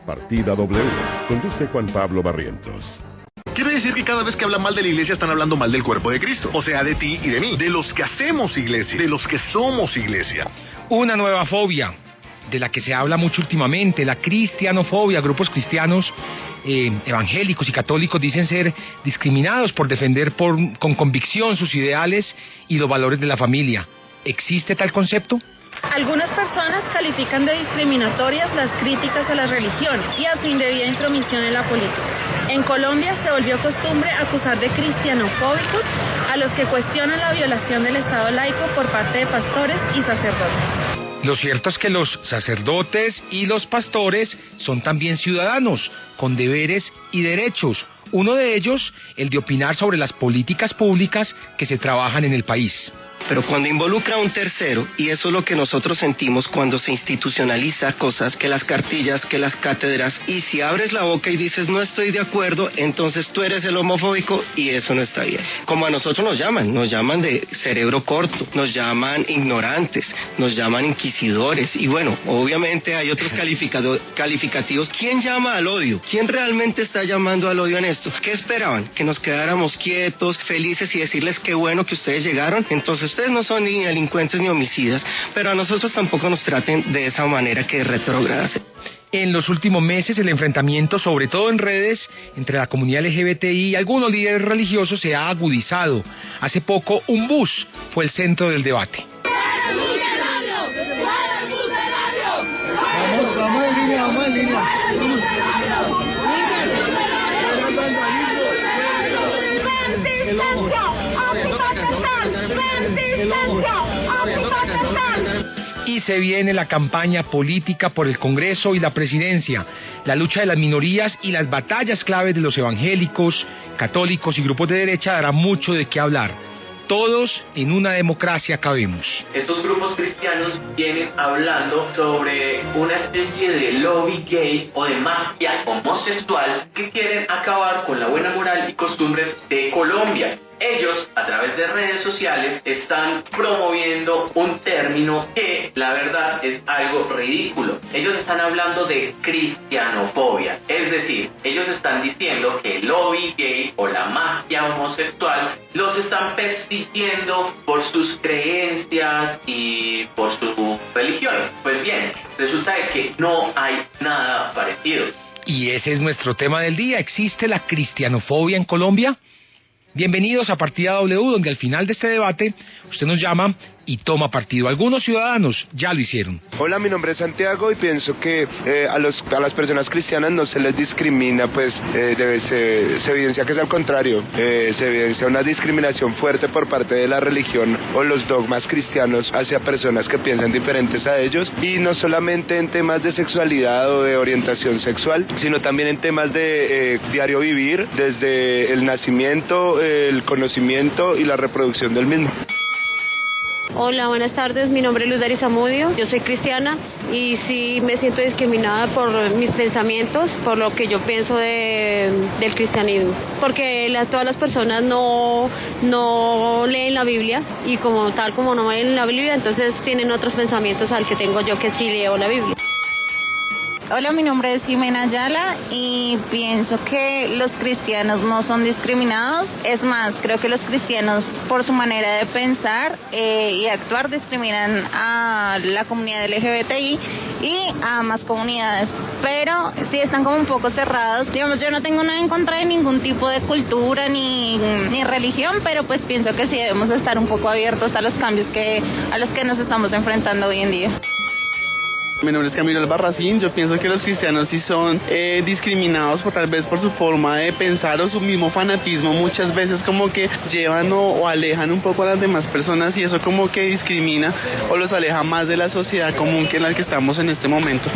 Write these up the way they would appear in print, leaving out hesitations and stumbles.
Partida W. Conduce Juan Pablo Barrientos. Quiere decir que cada vez que hablan mal de la iglesia están hablando mal del cuerpo de Cristo. O sea, de ti y de mí. De los que hacemos iglesia. De los que somos iglesia. Una nueva fobia, de la que se habla mucho últimamente, la cristianofobia. Grupos cristianos evangélicos y católicos dicen ser discriminados por defender con convicción sus ideales y los valores de la familia. ¿Existe tal concepto? Algunas personas califican de discriminatorias las críticas a la religión y a su indebida intromisión en la política. En Colombia se volvió costumbre acusar de cristianofóbicos a los que cuestionan la violación del Estado laico por parte de pastores y sacerdotes. Lo cierto es que los sacerdotes y los pastores son también ciudadanos, con deberes y derechos. Uno de ellos, el de opinar sobre las políticas públicas que se trabajan en el país. Pero cuando involucra a un tercero, y eso es lo que nosotros sentimos cuando se institucionaliza cosas, que las cartillas, que las cátedras, y si abres la boca y dices no estoy de acuerdo, entonces tú eres el homofóbico y eso no está bien. Como a nosotros nos llaman de cerebro corto, nos llaman ignorantes, nos llaman inquisidores, y bueno, obviamente hay otros calificativos. ¿Quién llama al odio? ¿Quién realmente está llamando al odio en esto? ¿Qué esperaban? ¿Que nos quedáramos quietos, felices y decirles qué bueno que ustedes llegaron? Entonces ustedes no son ni delincuentes ni homicidas, pero a nosotros tampoco nos traten de esa manera que retrógradas. En los últimos meses el enfrentamiento, sobre todo en redes, entre la comunidad LGBTI y algunos líderes religiosos se ha agudizado. Hace poco un bus fue el centro del debate. Vamos en línea. Y se viene la campaña política por el Congreso y la presidencia, la lucha de las minorías y las batallas claves de los evangélicos, católicos y grupos de derecha dará mucho de qué hablar. Todos en una democracia cabemos. Estos grupos cristianos vienen hablando sobre una especie de lobby gay o de mafia homosexual que quieren acabar con la buena moral y costumbres de Colombia. Ellos, a través de redes sociales, están promoviendo un término que, la verdad, es algo ridículo. Ellos están hablando de cristianofobia. Es decir, ellos están diciendo que el lobby gay o la mafia homosexual los están persiguiendo por sus creencias y por su religión. Pues bien, resulta de que no hay nada parecido. Y ese es nuestro tema del día. ¿Existe la cristianofobia en Colombia? Bienvenidos a Partida W, donde al final de este debate usted nos llama y toma partido. Algunos ciudadanos ya lo hicieron. Hola, mi nombre es Santiago y pienso que a las personas cristianas no se les discrimina, pues se evidencia que es al contrario. Se evidencia una discriminación fuerte por parte de la religión o los dogmas cristianos hacia personas que piensan diferentes a ellos, y no solamente en temas de sexualidad o de orientación sexual, sino también en temas de diario vivir, desde el nacimiento, el conocimiento y la reproducción del mismo. Hola, buenas tardes, mi nombre es Luz Dari Zamudio, yo soy cristiana y sí me siento discriminada por mis pensamientos, por lo que yo pienso del cristianismo, porque todas las personas no leen la Biblia y como no leen la Biblia, entonces tienen otros pensamientos al que tengo yo que sí leo la Biblia. Hola, mi nombre es Jimena Ayala y pienso que los cristianos no son discriminados. Es más, creo que los cristianos por su manera de pensar y actuar discriminan a la comunidad LGBTI y a más comunidades, pero sí están como un poco cerrados. Digamos, yo no tengo nada en contra de ningún tipo de cultura ni religión, pero pues pienso que sí debemos estar un poco abiertos a los cambios a los que nos estamos enfrentando hoy en día. Mi nombre es Camilo Albarracín. Yo pienso que los cristianos sí son discriminados tal vez por su forma de pensar o su mismo fanatismo. Muchas veces como que llevan o alejan un poco a las demás personas y eso como que discrimina o los aleja más de la sociedad común que en la que estamos en este momento.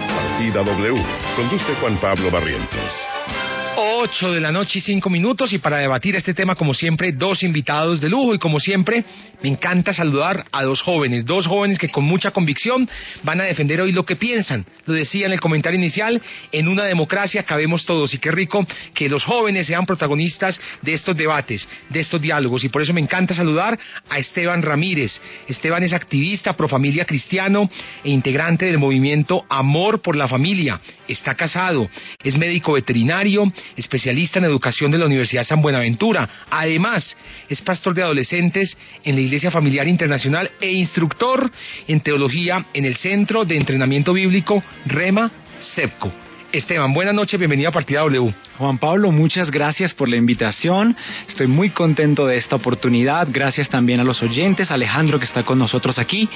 Partida W. Conduce Juan Pablo Barrientos. 8 de la noche y 5 minutos, y para debatir este tema, como siempre, dos invitados de lujo, y como siempre, me encanta saludar a dos jóvenes que con mucha convicción van a defender hoy lo que piensan. Lo decía en el comentario inicial, en una democracia cabemos todos, y qué rico que los jóvenes sean protagonistas de estos debates, de estos diálogos, y por eso me encanta saludar a Esteban Ramírez. Esteban es activista pro familia cristiano e integrante del movimiento Amor por la Familia. Está casado, es médico veterinario, especialista en educación de la Universidad San Buenaventura. Además, es pastor de adolescentes en la Iglesia Familiar Internacional e instructor en teología en el Centro de Entrenamiento Bíblico Rema Sepco. Esteban, buenas noches, bienvenido a Partida W. Juan Pablo, muchas gracias por la invitación. Estoy muy contento de esta oportunidad. Gracias también a los oyentes, Alejandro, que está con nosotros aquí,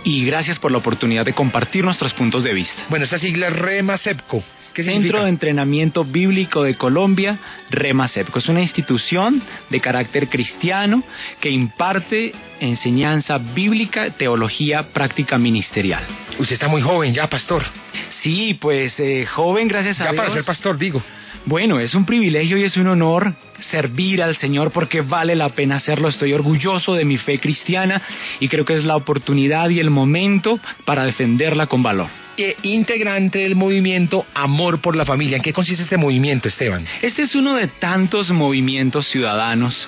y gracias por la oportunidad de compartir nuestros puntos de vista. Bueno, esta sigla es Rema Sepco. ¿Qué significa? Centro de Entrenamiento Bíblico de Colombia, Rema Sepco. Es una institución de carácter cristiano que imparte enseñanza bíblica, teología, práctica ministerial. Usted está muy joven ya, pastor. Sí, pues joven, gracias a Dios. Ya para ser pastor, digo. Bueno, es un privilegio y es un honor servir al Señor porque vale la pena hacerlo. Estoy orgulloso de mi fe cristiana y creo que es la oportunidad y el momento para defenderla con valor. Integrante del movimiento Amor por la Familia. ¿En qué consiste este movimiento, Esteban? Este es uno de tantos movimientos ciudadanos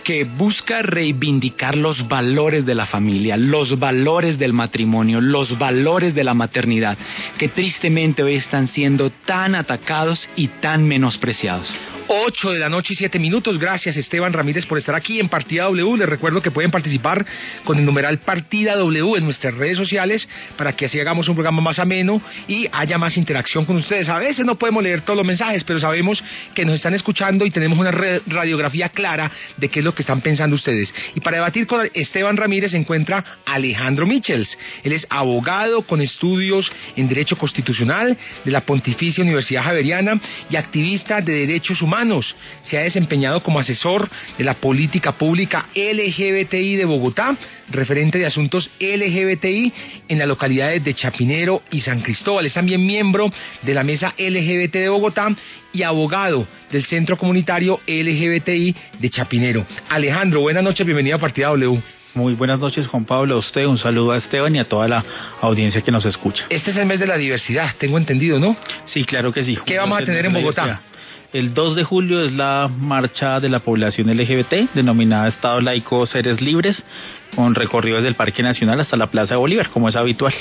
que busca reivindicar los valores de la familia, los valores del matrimonio, los valores de la maternidad, que tristemente hoy están siendo tan atacados y tan menospreciados. 8 de la noche y 7 minutos. Gracias, Esteban Ramírez, por estar aquí en Partida W. Les recuerdo que pueden participar con el numeral Partida W en nuestras redes sociales para que así hagamos un programa más ameno y haya más interacción con ustedes. A veces no podemos leer todos los mensajes, pero sabemos que nos están escuchando y tenemos una radiografía clara de qué es lo que están pensando ustedes. Y para debatir con Esteban Ramírez se encuentra Alejandro Michels. Él es abogado con estudios en Derecho Constitucional de la Pontificia Universidad Javeriana y activista de derechos humanos. Se ha desempeñado como asesor de la política pública LGBTI de Bogotá, referente de asuntos LGBTI en las localidades de Chapinero y San Cristóbal. Es también miembro de la Mesa LGBT de Bogotá y abogado del Centro Comunitario LGBTI de Chapinero. Alejandro, buenas noches, bienvenido a Partida W. Muy buenas noches, Juan Pablo, a usted, un saludo a Esteban y a toda la audiencia que nos escucha. Este es el mes de la diversidad, tengo entendido, ¿no? Sí, claro que sí. ¿Qué vamos a tener en Bogotá? El 2 de julio es la marcha de la población LGBT, denominada Estado Laico Seres Libres, con recorrido desde el Parque Nacional hasta la Plaza de Bolívar, como es habitual.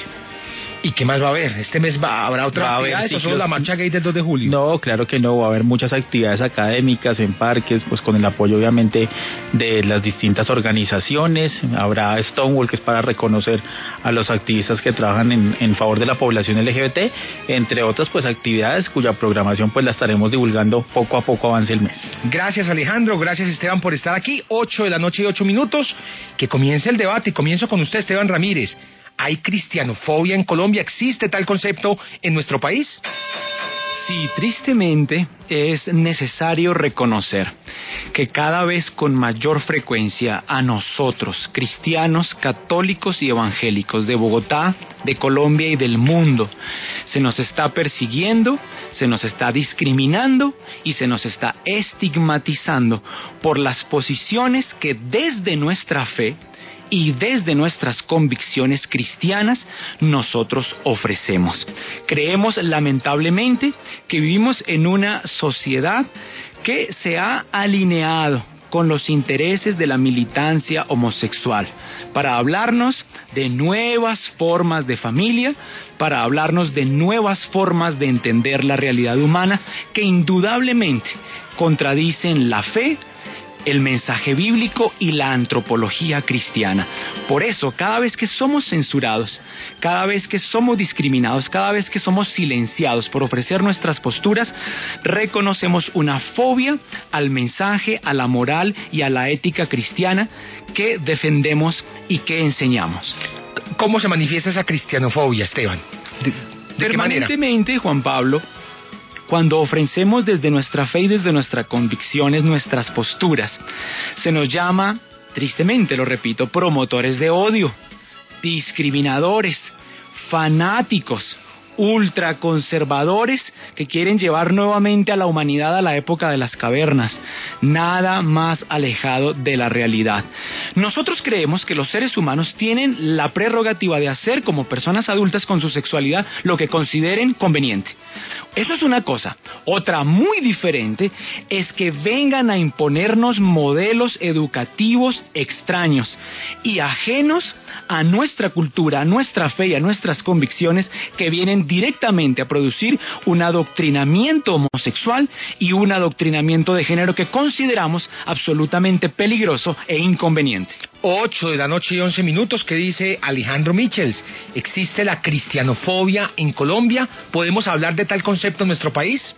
¿Y qué más va a haber? ¿Este mes habrá otra actividad o solo la marcha gay del 2 de julio? No, claro que no, va a haber muchas actividades académicas en parques, pues con el apoyo obviamente de las distintas organizaciones. Habrá Stonewall, que es para reconocer a los activistas que trabajan en favor de la población LGBT, entre otras pues actividades cuya programación pues la estaremos divulgando poco a poco avance el mes. Gracias, Alejandro, gracias, Esteban, por estar aquí. 8 de la noche y 8 minutos, que comience el debate, y comienzo con usted, Esteban Ramírez. ¿Hay cristianofobia en Colombia? ¿Existe tal concepto en nuestro país? Sí, tristemente es necesario reconocer que cada vez con mayor frecuencia a nosotros, cristianos, católicos y evangélicos de Bogotá, de Colombia y del mundo, se nos está persiguiendo, se nos está discriminando y se nos está estigmatizando por las posiciones que desde nuestra fe y desde nuestras convicciones cristianas nosotros ofrecemos. Creemos lamentablemente que vivimos en una sociedad que se ha alineado con los intereses de la militancia homosexual, para hablarnos de nuevas formas de familia, para hablarnos de nuevas formas de entender la realidad humana que indudablemente contradicen la fe, el mensaje bíblico y la antropología cristiana. Por eso, cada vez que somos censurados, cada vez que somos discriminados, cada vez que somos silenciados por ofrecer nuestras posturas, reconocemos una fobia al mensaje, a la moral y a la ética cristiana que defendemos y que enseñamos. ¿Cómo se manifiesta esa cristianofobia, Esteban? ¿De qué manera? Permanentemente, Juan Pablo, cuando ofrecemos desde nuestra fe y desde nuestras convicciones, nuestras posturas, se nos llama, tristemente lo repito, promotores de odio, discriminadores, fanáticos, ultraconservadores que quieren llevar nuevamente a la humanidad a la época de las cavernas. Nada más alejado de la realidad. Nosotros creemos que los seres humanos tienen la prerrogativa de hacer como personas adultas con su sexualidad lo que consideren conveniente. Eso es una cosa. Otra muy diferente es que vengan a imponernos modelos educativos extraños y ajenos a nuestra cultura, a nuestra fe y a nuestras convicciones, que vienen directamente a producir un adoctrinamiento homosexual y un adoctrinamiento de género que consideramos absolutamente peligroso e inconveniente. 8:11 p.m. ¿Qué dice Alejandro Michels? ¿Existe la cristianofobia en Colombia? ¿Podemos hablar de tal concepto en nuestro país?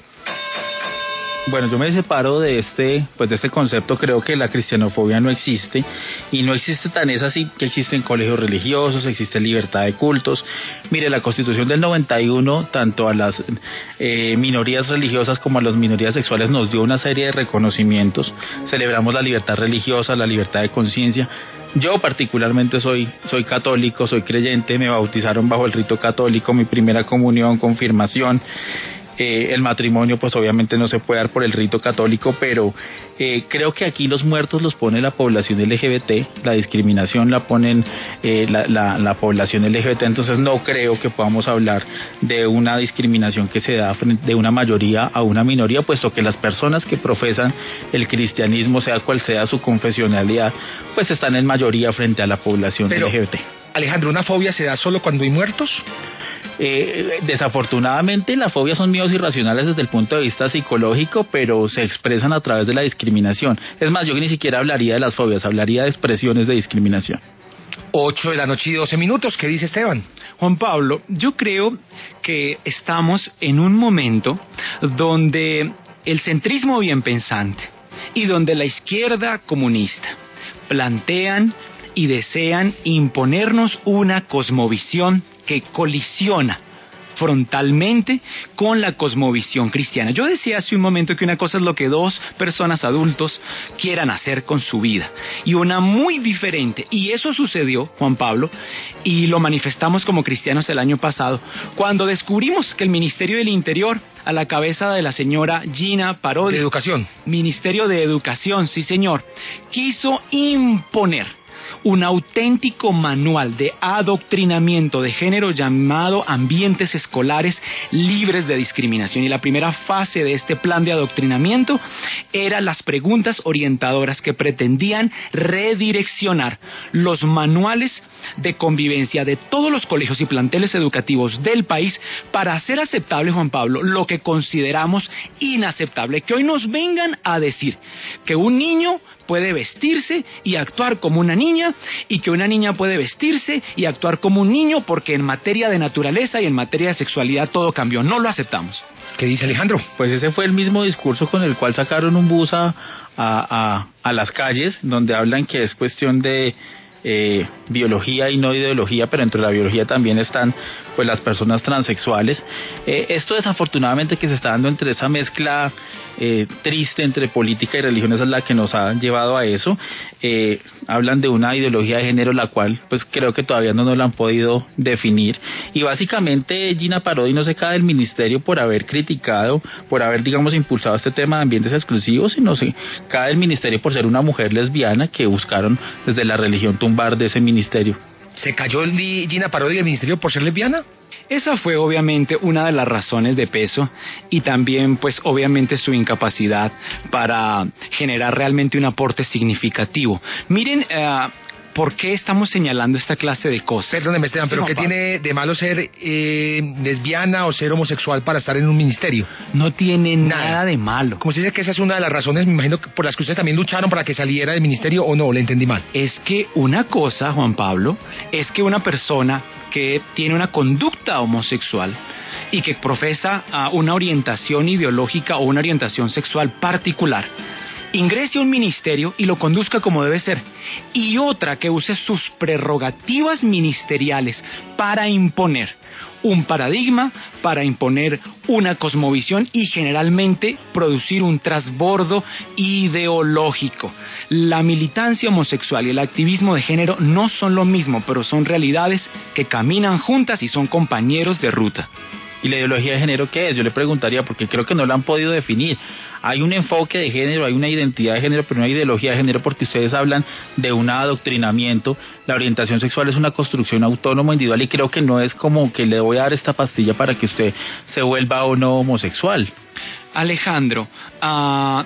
Bueno, yo me separo de este concepto. Creo que la cristianofobia no existe, y no existe tan es así que existen colegios religiosos, existe libertad de cultos. Mire, la Constitución del 91, tanto a las minorías religiosas como a las minorías sexuales, nos dio una serie de reconocimientos. Celebramos la libertad religiosa, la libertad de conciencia. Yo particularmente soy católico, soy creyente, me bautizaron bajo el rito católico, mi primera comunión, confirmación. El matrimonio pues obviamente no se puede dar por el rito católico, pero creo que aquí los muertos los pone la población LGBT, la discriminación la ponen la población LGBT, entonces no creo que podamos hablar de una discriminación que se da de una mayoría a una minoría, puesto que las personas que profesan el cristianismo, sea cual sea su confesionalidad, pues están en mayoría frente a la población LGBT. Alejandro, ¿una fobia se da solo cuando hay muertos? Desafortunadamente las fobias son miedos irracionales desde el punto de vista psicológico, pero se expresan a través de la discriminación. Es más, yo ni siquiera hablaría de las fobias, hablaría de expresiones de discriminación. 8:12 p.m. ¿Qué dice Esteban? Juan Pablo, yo creo que estamos en un momento donde el centrismo bien pensante y donde la izquierda comunista plantean y desean imponernos una cosmovisión que colisiona frontalmente con la cosmovisión cristiana. Yo decía hace un momento que una cosa es lo que dos personas adultos quieran hacer con su vida, y una muy diferente, y eso sucedió, Juan Pablo, y lo manifestamos como cristianos el año pasado, cuando descubrimos que el Ministerio del Interior, a la cabeza de la señora Gina Parodi, de Educación, Ministerio de Educación, sí señor, quiso imponer un auténtico manual de adoctrinamiento de género llamado Ambientes Escolares Libres de Discriminación. Y la primera fase de este plan de adoctrinamiento eran las preguntas orientadoras que pretendían redireccionar los manuales de convivencia de todos los colegios y planteles educativos del país para hacer aceptable, Juan Pablo, lo que consideramos inaceptable. Que hoy nos vengan a decir que un niño puede vestirse y actuar como una niña, y que una niña puede vestirse y actuar como un niño, porque en materia de naturaleza y en materia de sexualidad todo cambió. No lo aceptamos. ¿Qué dice Alejandro? Pues ese fue el mismo discurso con el cual sacaron un bus a las calles, donde hablan que es cuestión de biología y no ideología, pero dentro de la biología también están pues las personas transexuales. Esto desafortunadamente que se está dando entre esa mezcla triste entre política y religión, esa es la que nos ha llevado a eso. Hablan de una ideología de género, la cual pues creo que todavía no nos la han podido definir, y básicamente Gina Parodi no se cae del ministerio por haber criticado, por haber digamos impulsado este tema de ambientes exclusivos, sino se cae del ministerio por ser una mujer lesbiana que buscaron desde la religión tumbar de ese ministerio. ¿Se cayó Gina Parodi del ministerio por ser lesbiana? Esa fue obviamente una de las razones de peso, y también pues obviamente su incapacidad para generar realmente un aporte significativo. Miren, ¿por qué estamos señalando esta clase de cosas? Perdóneme, Esteban, pero ¿qué tiene de malo ser lesbiana o ser homosexual para estar en un ministerio? No tiene nada de malo. Como se dice que esa es una de las razones, me imagino, por las que ustedes también lucharon para que saliera del ministerio, ¿o no? ¿Le entendí mal? Es que una cosa, Juan Pablo, es que una persona que tiene una conducta homosexual y que profesa una orientación ideológica o una orientación sexual particular, ingrese a un ministerio y lo conduzca como debe ser, y otra que use sus prerrogativas ministeriales para imponer un paradigma, para imponer una cosmovisión y generalmente producir un trasbordo ideológico. La militancia homosexual y el activismo de género no son lo mismo, pero son realidades que caminan juntas y son compañeros de ruta. ¿Y la ideología de género qué es? Yo le preguntaría, porque creo que no la han podido definir. Hay un enfoque de género, hay una identidad de género, pero no hay ideología de género, porque ustedes hablan de un adoctrinamiento. La orientación sexual es una construcción autónoma, individual, y creo que no es como que le voy a dar esta pastilla para que usted se vuelva o no homosexual. Alejandro,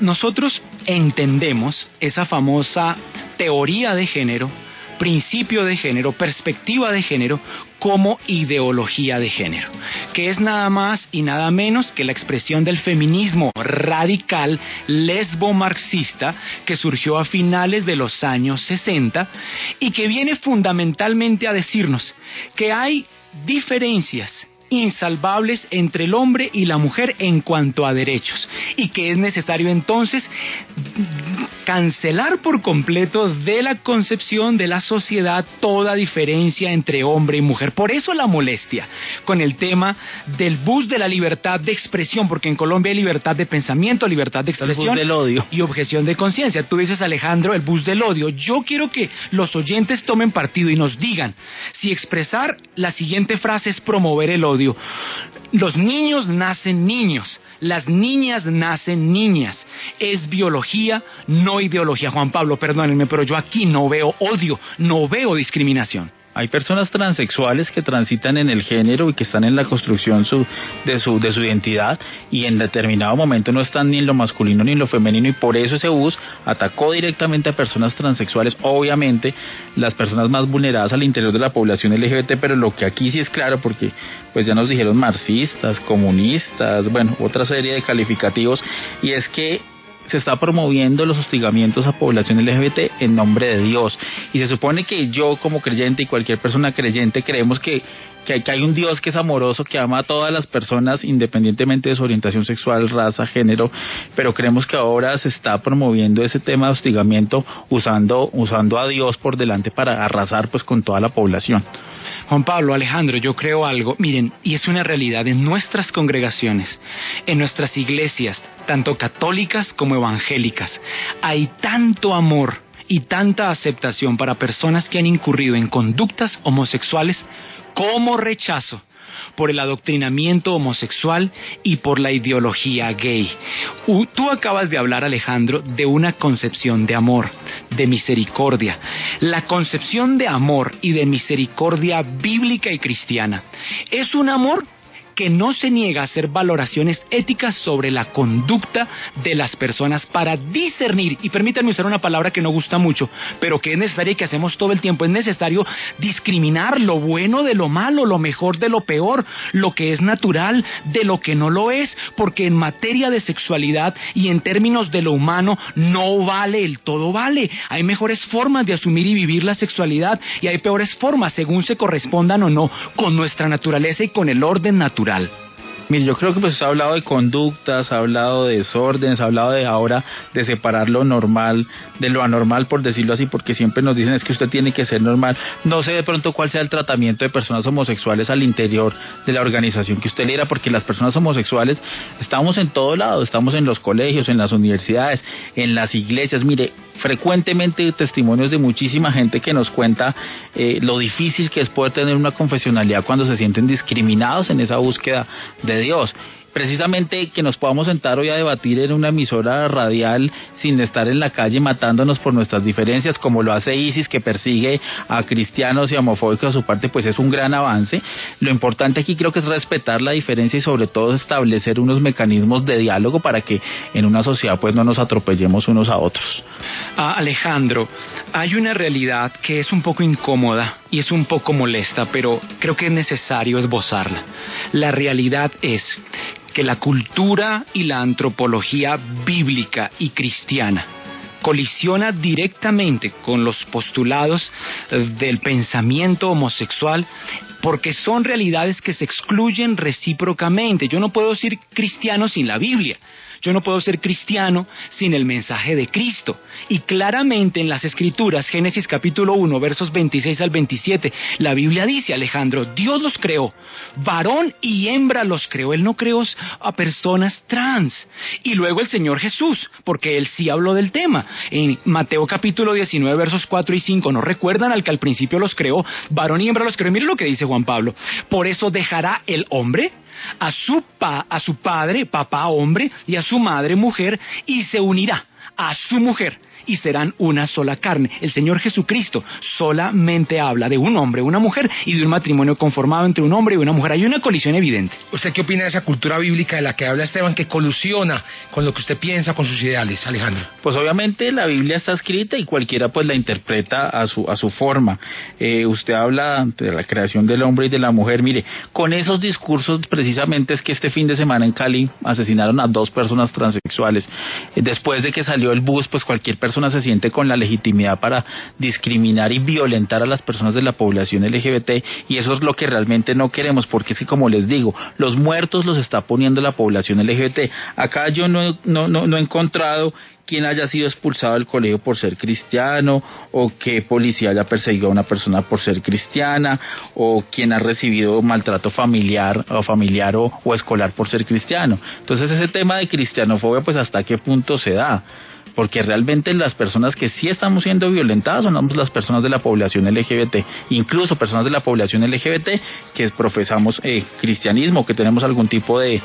nosotros entendemos esa famosa teoría de género, principio de género, perspectiva de género, como ideología de género, que es nada más y nada menos que la expresión del feminismo radical lesbo-marxista que surgió a finales de los años 60 y que viene fundamentalmente a decirnos que hay diferencias insalvables entre el hombre y la mujer en cuanto a derechos, y que es necesario entonces cancelar por completo de la concepción de la sociedad toda diferencia entre hombre y mujer. Por eso la molestia con el tema del bus de la libertad de expresión, porque en Colombia hay libertad de pensamiento, libertad de expresión, el bus del odio y objeción de conciencia. Tú dices, Alejandro, el bus del odio. Yo quiero que los oyentes tomen partido y nos digan si expresar la siguiente frase es promover el odio. Los niños nacen niños, las niñas nacen niñas. Es biología, no ideología. Juan Pablo, perdónenme, pero yo aquí no veo odio, no veo discriminación. Hay personas transexuales que transitan en el género y que están en la construcción de su identidad, y en determinado momento no están ni en lo masculino ni en lo femenino, y por eso ese bus atacó directamente a personas transexuales, obviamente las personas más vulneradas al interior de la población LGBT. Pero lo que aquí sí es claro, porque pues ya nos dijeron marxistas, comunistas, bueno, otra serie de calificativos, y es que se está promoviendo los hostigamientos a población LGBT en nombre de Dios, y se supone que yo como creyente y cualquier persona creyente creemos que hay un Dios que es amoroso, que ama a todas las personas independientemente de su orientación sexual, raza, género, pero creemos que ahora se está promoviendo ese tema de hostigamiento usando a Dios por delante para arrasar pues con toda la población. Juan Pablo, Alejandro, yo creo algo, miren, y es una realidad en nuestras congregaciones, en nuestras iglesias, tanto católicas como evangélicas. Hay tanto amor y tanta aceptación para personas que han incurrido en conductas homosexuales como rechazo por el adoctrinamiento homosexual y por la ideología gay. Tú acabas de hablar, Alejandro, de una concepción de amor, de misericordia. La concepción de amor y de misericordia bíblica y cristiana es un amor que no se niega a hacer valoraciones éticas sobre la conducta de las personas para discernir, y permítanme usar una palabra que no gusta mucho, pero que es necesaria y que hacemos todo el tiempo. Es necesario discriminar lo bueno de lo malo, lo mejor de lo peor, lo que es natural de lo que no lo es, porque en materia de sexualidad y en términos de lo humano no vale el todo vale. Hay mejores formas de asumir y vivir la sexualidad, y hay peores formas según se correspondan o no con nuestra naturaleza y con el orden natural. Mire, yo creo que pues ha hablado de conductas, ha hablado de desórdenes, ha hablado de ahora de separar lo normal de lo anormal, por decirlo así, porque siempre nos dicen es que usted tiene que ser normal. No sé de pronto cuál sea el tratamiento de personas homosexuales al interior de la organización que usted lidera, porque las personas homosexuales estamos en todo lado, estamos en los colegios, en las universidades, en las iglesias. Mire, frecuentemente testimonios de muchísima gente que nos cuenta lo difícil que es poder tener una confesionalidad cuando se sienten discriminados en esa búsqueda de Dios. Precisamente que nos podamos sentar hoy a debatir en una emisora radial sin estar en la calle matándonos por nuestras diferencias, como lo hace ISIS, que persigue a cristianos y homofóbicos a su parte, pues es un gran avance. Lo importante aquí creo que es respetar la diferencia y sobre todo establecer unos mecanismos de diálogo para que en una sociedad pues no nos atropellemos unos a otros. Alejandro, hay una realidad que es un poco incómoda y es un poco molesta, pero creo que es necesario esbozarla. La realidad es que la cultura y la antropología bíblica y cristiana colisiona directamente con los postulados del pensamiento homosexual, porque son realidades que se excluyen recíprocamente. Yo no puedo ser cristiano sin la Biblia. Yo no puedo ser cristiano sin el mensaje de Cristo. Y claramente en las Escrituras, Génesis capítulo 1, versos 26 al 27, la Biblia dice, Alejandro, Dios los creó, varón y hembra los creó. Él no creó a personas trans. Y luego el Señor Jesús, porque Él sí habló del tema, en Mateo capítulo 19, versos 4 y 5. ¿No recuerdan al que al principio los creó? Varón y hembra los creó. Mire lo que dice Juan Pablo. Por eso dejará el hombre a su padre, papá hombre, y a su madre mujer, y se unirá a su mujer, y serán una sola carne. El Señor Jesucristo solamente habla de un hombre, una mujer, y de un matrimonio conformado entre un hombre y una mujer. Hay una colisión evidente. ¿Usted qué opina de esa cultura bíblica de la que habla Esteban, que colusiona con lo que usted piensa, con sus ideales, Alejandro? Pues obviamente la Biblia está escrita y cualquiera pues la interpreta a su forma. Usted habla de la creación del hombre y de la mujer. Mire, con esos discursos precisamente es que este fin de semana en Cali asesinaron a 2 personas transexuales. Después de que salió el bus, pues cualquier persona se siente con la legitimidad para discriminar y violentar a las personas de la población LGBT, y eso es lo que realmente no queremos, porque es que, como les digo, los muertos los está poniendo la población LGBT. Acá yo no he encontrado quien haya sido expulsado del colegio por ser cristiano, o que policía haya perseguido a una persona por ser cristiana, o quien ha recibido maltrato familiar o escolar por ser cristiano. Entonces ese tema de cristianofobia, pues hasta qué punto se da, porque realmente las personas que sí estamos siendo violentadas son las personas de la población LGBT, incluso personas de la población LGBT que profesamos cristianismo, que tenemos algún tipo de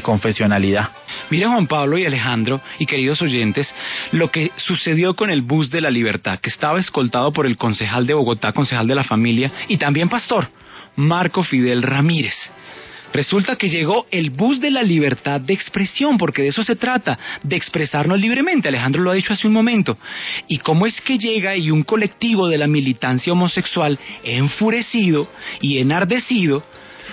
confesionalidad. Mire, Juan Pablo y Alejandro y queridos oyentes, lo que sucedió con el bus de la libertad, que estaba escoltado por el concejal de Bogotá, concejal de la familia, y también pastor, Marco Fidel Ramírez. Resulta que llegó el bus de la libertad de expresión, porque de eso se trata, de expresarnos libremente. Alejandro lo ha dicho hace un momento. ¿Y cómo es que llega y un colectivo de la militancia homosexual, enfurecido y enardecido,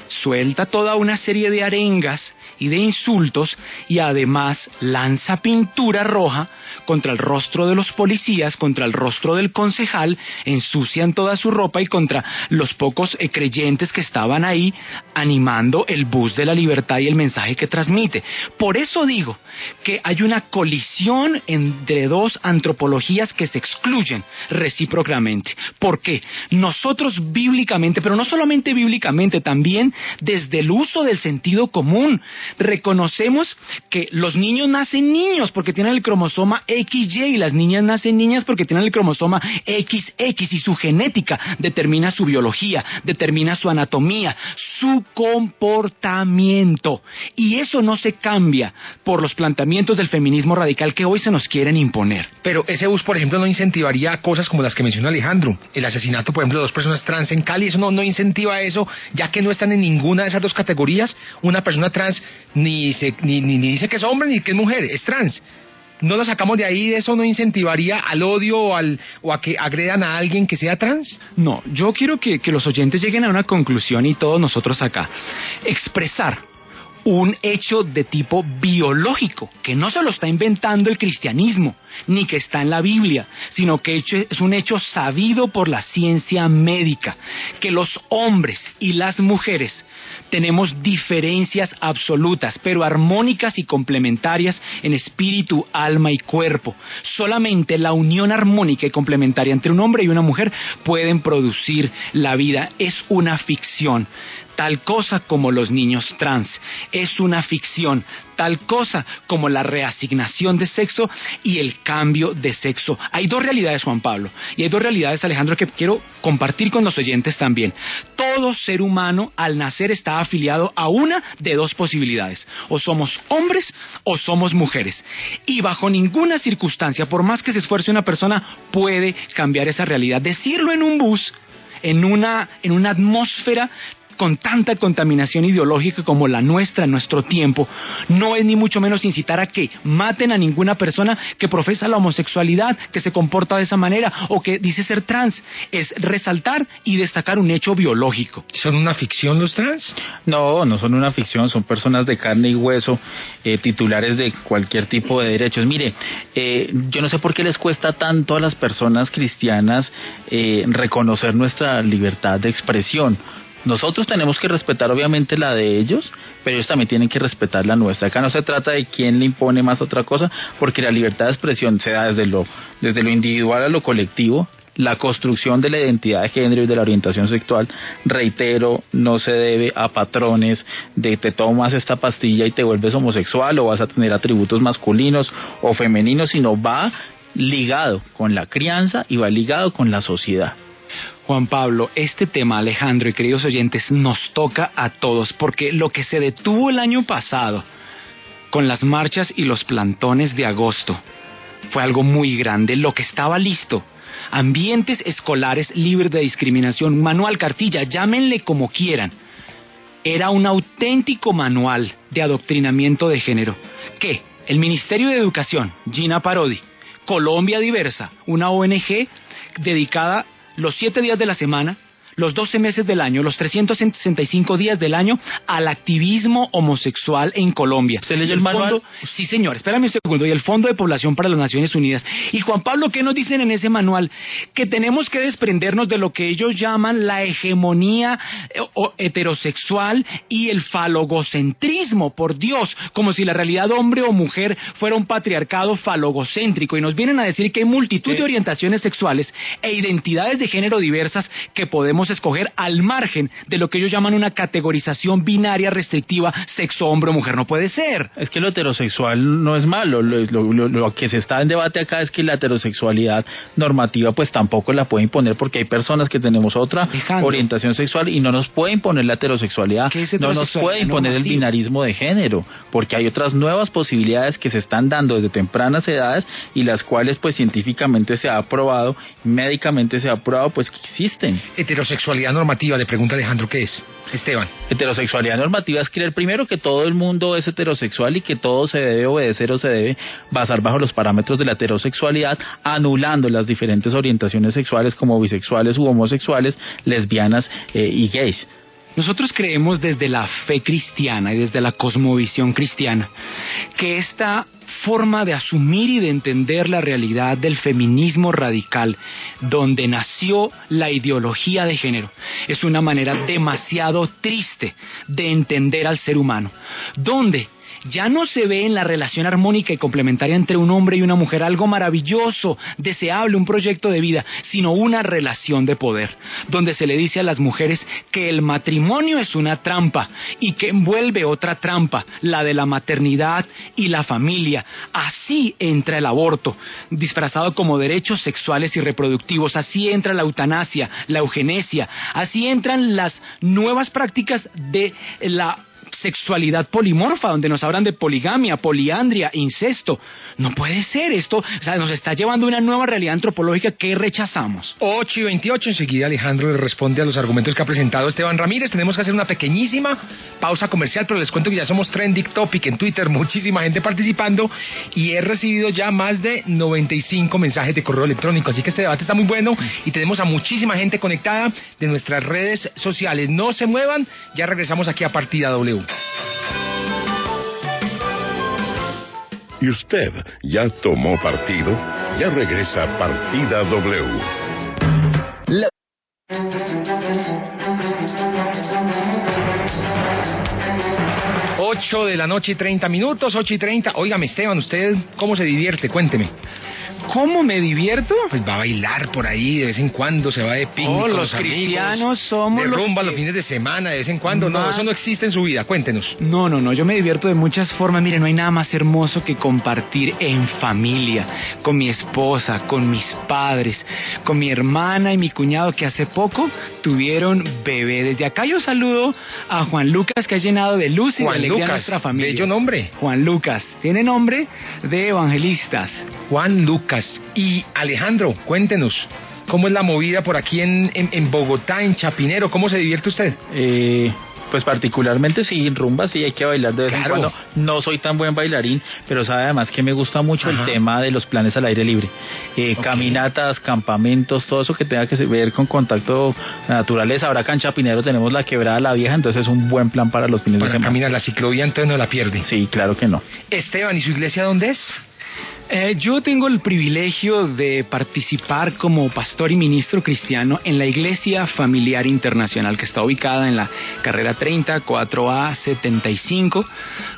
suelta toda una serie de arengas y de insultos, y además lanza pintura roja contra el rostro de los policías, contra el rostro del concejal, ensucian toda su ropa y contra los pocos creyentes que estaban ahí animando el bus de la libertad y el mensaje que transmite? Por eso digo que hay una colisión entre 2 antropologías que se excluyen recíprocamente. ¿Por qué? Nosotros bíblicamente, pero no solamente bíblicamente, también desde el uso del sentido común, reconocemos que los niños nacen niños porque tienen el cromosoma XY, y las niñas nacen niñas porque tienen el cromosoma XX, y su genética determina su biología, determina su anatomía, su comportamiento, y eso no se cambia por los planteamientos del feminismo radical que hoy se nos quieren imponer. Pero ese bus, por ejemplo, no incentivaría cosas como las que menciona Alejandro, el asesinato, por ejemplo, de 2 personas trans en Cali. Eso no incentiva eso, ya que no están en ninguna de esas 2 categorías. Una persona trans ni dice que es hombre ni que es mujer, es trans. ¿No lo sacamos de ahí? ¿De eso no incentivaría al odio o a que agredan a alguien que sea trans? No, yo quiero que los oyentes lleguen a una conclusión, y todos nosotros acá. Expresar un hecho de tipo biológico, que no se lo está inventando el cristianismo, ni que está en la Biblia, sino que es un hecho sabido por la ciencia médica, que los hombres y las mujeres tenemos diferencias absolutas, pero armónicas y complementarias en espíritu, alma y cuerpo. Solamente la unión armónica y complementaria entre un hombre y una mujer pueden producir la vida. Es una ficción. Tal cosa como los niños trans es una ficción, tal cosa como la reasignación de sexo y el cambio de sexo. Hay 2 realidades, Juan Pablo, y hay 2 realidades, Alejandro, que quiero compartir con los oyentes también. Todo ser humano al nacer está afiliado a una de 2 posibilidades: o somos hombres o somos mujeres, y bajo ninguna circunstancia, por más que se esfuerce una persona, puede cambiar esa realidad. Decirlo en un bus, en una atmósfera con tanta contaminación ideológica como la nuestra en nuestro tiempo, no es ni mucho menos incitar a que maten a ninguna persona que profesa la homosexualidad, que se comporta de esa manera o que dice ser trans. Es resaltar y destacar un hecho biológico. ¿Son una ficción los trans? No son una ficción, son personas de carne y hueso, titulares de cualquier tipo de derechos. Mire, yo no sé por qué les cuesta tanto a las personas cristianas reconocer nuestra libertad de expresión. Nosotros tenemos que respetar obviamente la de ellos, pero ellos también tienen que respetar la nuestra. Acá no se trata de quién le impone más otra cosa, porque la libertad de expresión se da desde lo individual a lo colectivo. La construcción de la identidad de género y de la orientación sexual, reitero, no se debe a patrones de te tomas esta pastilla y te vuelves homosexual o vas a tener atributos masculinos o femeninos, sino va ligado con la crianza y va ligado con la sociedad. Juan Pablo, este tema, Alejandro y queridos oyentes, nos toca a todos, porque lo que se detuvo el año pasado con las marchas y los plantones de agosto fue algo muy grande. Lo que estaba listo, ambientes escolares libres de discriminación, manual, cartilla, llámenle como quieran, era un auténtico manual de adoctrinamiento de género que el Ministerio de Educación, Gina Parodi, Colombia Diversa, una ONG dedicada los 7 días de la semana, los 12 meses del año, los 365 días del año al activismo homosexual en Colombia. ¿Usted leyó el manual? Sí, señor, espérame un segundo. Y el Fondo de Población para las Naciones Unidas. Y Juan Pablo, ¿qué nos dicen en ese manual? Que tenemos que desprendernos de lo que ellos llaman la hegemonía heterosexual y el falogocentrismo, por Dios, como si la realidad hombre o mujer fuera un patriarcado falogocéntrico. Y nos vienen a decir que hay multitud de orientaciones sexuales e identidades de género diversas que podemos escoger al margen de lo que ellos llaman una categorización binaria restrictiva, sexo hombre o mujer. No puede ser. Es que lo heterosexual no es malo. Lo que se está en debate acá es que la heterosexualidad normativa pues tampoco la puede imponer, porque hay personas que tenemos otra orientación sexual y no nos puede imponer la heterosexualidad, no nos puede imponer el binarismo de género, porque hay otras nuevas posibilidades que se están dando desde tempranas edades y las cuales pues científicamente se ha probado, médicamente se ha probado pues que existen. Heterosexualidad normativa, le pregunta Alejandro, ¿qué es? Esteban. Heterosexualidad normativa es creer primero que todo el mundo es heterosexual y que todo se debe obedecer o se debe basar bajo los parámetros de la heterosexualidad, anulando las diferentes orientaciones sexuales como bisexuales u homosexuales, lesbianas y gays. Nosotros creemos desde la fe cristiana y desde la cosmovisión cristiana que esta forma de asumir y de entender la realidad del feminismo radical, donde nació la ideología de género, es una manera demasiado triste de entender al ser humano, donde ya no se ve en la relación armónica y complementaria entre un hombre y una mujer algo maravilloso, deseable, un proyecto de vida, sino una relación de poder, donde se le dice a las mujeres que el matrimonio es una trampa y que envuelve otra trampa, la de la maternidad y la familia. Así entra el aborto, disfrazado como derechos sexuales y reproductivos, así entra la eutanasia, la eugenesia, así entran las nuevas prácticas de la sexualidad polimorfa, donde nos hablan de poligamia, poliandria, incesto. No puede ser esto, o sea, nos está llevando a una nueva realidad antropológica que rechazamos. 8:28, enseguida Alejandro le responde a los argumentos que ha presentado Esteban Ramírez. Tenemos que hacer una pequeñísima pausa comercial, pero les cuento que ya somos trending topic en Twitter, muchísima gente participando y he recibido ya más de 95 mensajes de correo electrónico, así que este debate está muy bueno y tenemos a muchísima gente conectada de nuestras redes sociales. No se muevan, ya regresamos aquí a Partida W. ¿Y usted ya tomó partido? Ya regresa a Partida W. 8 de la noche y 30 minutos, 8:30. Óigame, Esteban, ¿usted cómo se divierte? Cuénteme. ¿Cómo me divierto? Pues va a bailar por ahí de vez en cuando, se va de picnic con los cristianos amigos, somos de rumba los los fines de semana, de vez en cuando. No, eso no existe en su vida, cuéntenos. No, yo me divierto de muchas formas. Mire, no hay nada más hermoso que compartir en familia, con mi esposa, con mis padres, con mi hermana y mi cuñado que hace poco tuvieron bebé. Desde acá yo saludo a Juan Lucas, que ha llenado de luz y de alegría a nuestra familia. Bello nombre. Juan Lucas, tiene nombre de evangelistas. Juan Lucas. Y Alejandro, cuéntenos, ¿cómo es la movida por aquí en Bogotá, en Chapinero? ¿Cómo se divierte usted? Pues particularmente sí, en rumba sí hay que bailar de vez en cuando. No soy tan buen bailarín, pero sabe además que me gusta mucho el tema de los planes al aire libre. Caminatas, campamentos, todo eso que tenga que ver con contacto naturaleza. Ahora acá en Chapinero tenemos la Quebrada La Vieja, entonces es un buen plan para los fines de semana. Para caminar la ciclovía, entonces no la pierde. Sí, claro que no. Esteban, ¿y su iglesia dónde es? Yo tengo el privilegio de participar como pastor y ministro cristiano en la Iglesia Familiar Internacional, que está ubicada en la carrera 30, 4A 75,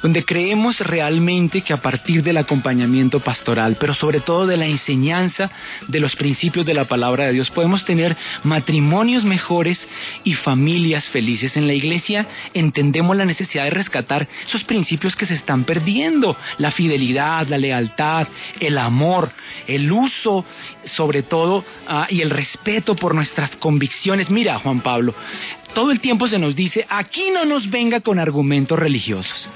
donde creemos realmente que a partir del acompañamiento pastoral, pero sobre todo de la enseñanza de los principios de la palabra de Dios, podemos tener matrimonios mejores y familias felices. En la Iglesia entendemos la necesidad de rescatar esos principios que se están perdiendo, la fidelidad, la lealtad, el amor, el uso, sobre todo, y el respeto por nuestras convicciones. Mira, Juan Pablo, todo el tiempo se nos dice, aquí no nos venga con argumentos religiosos.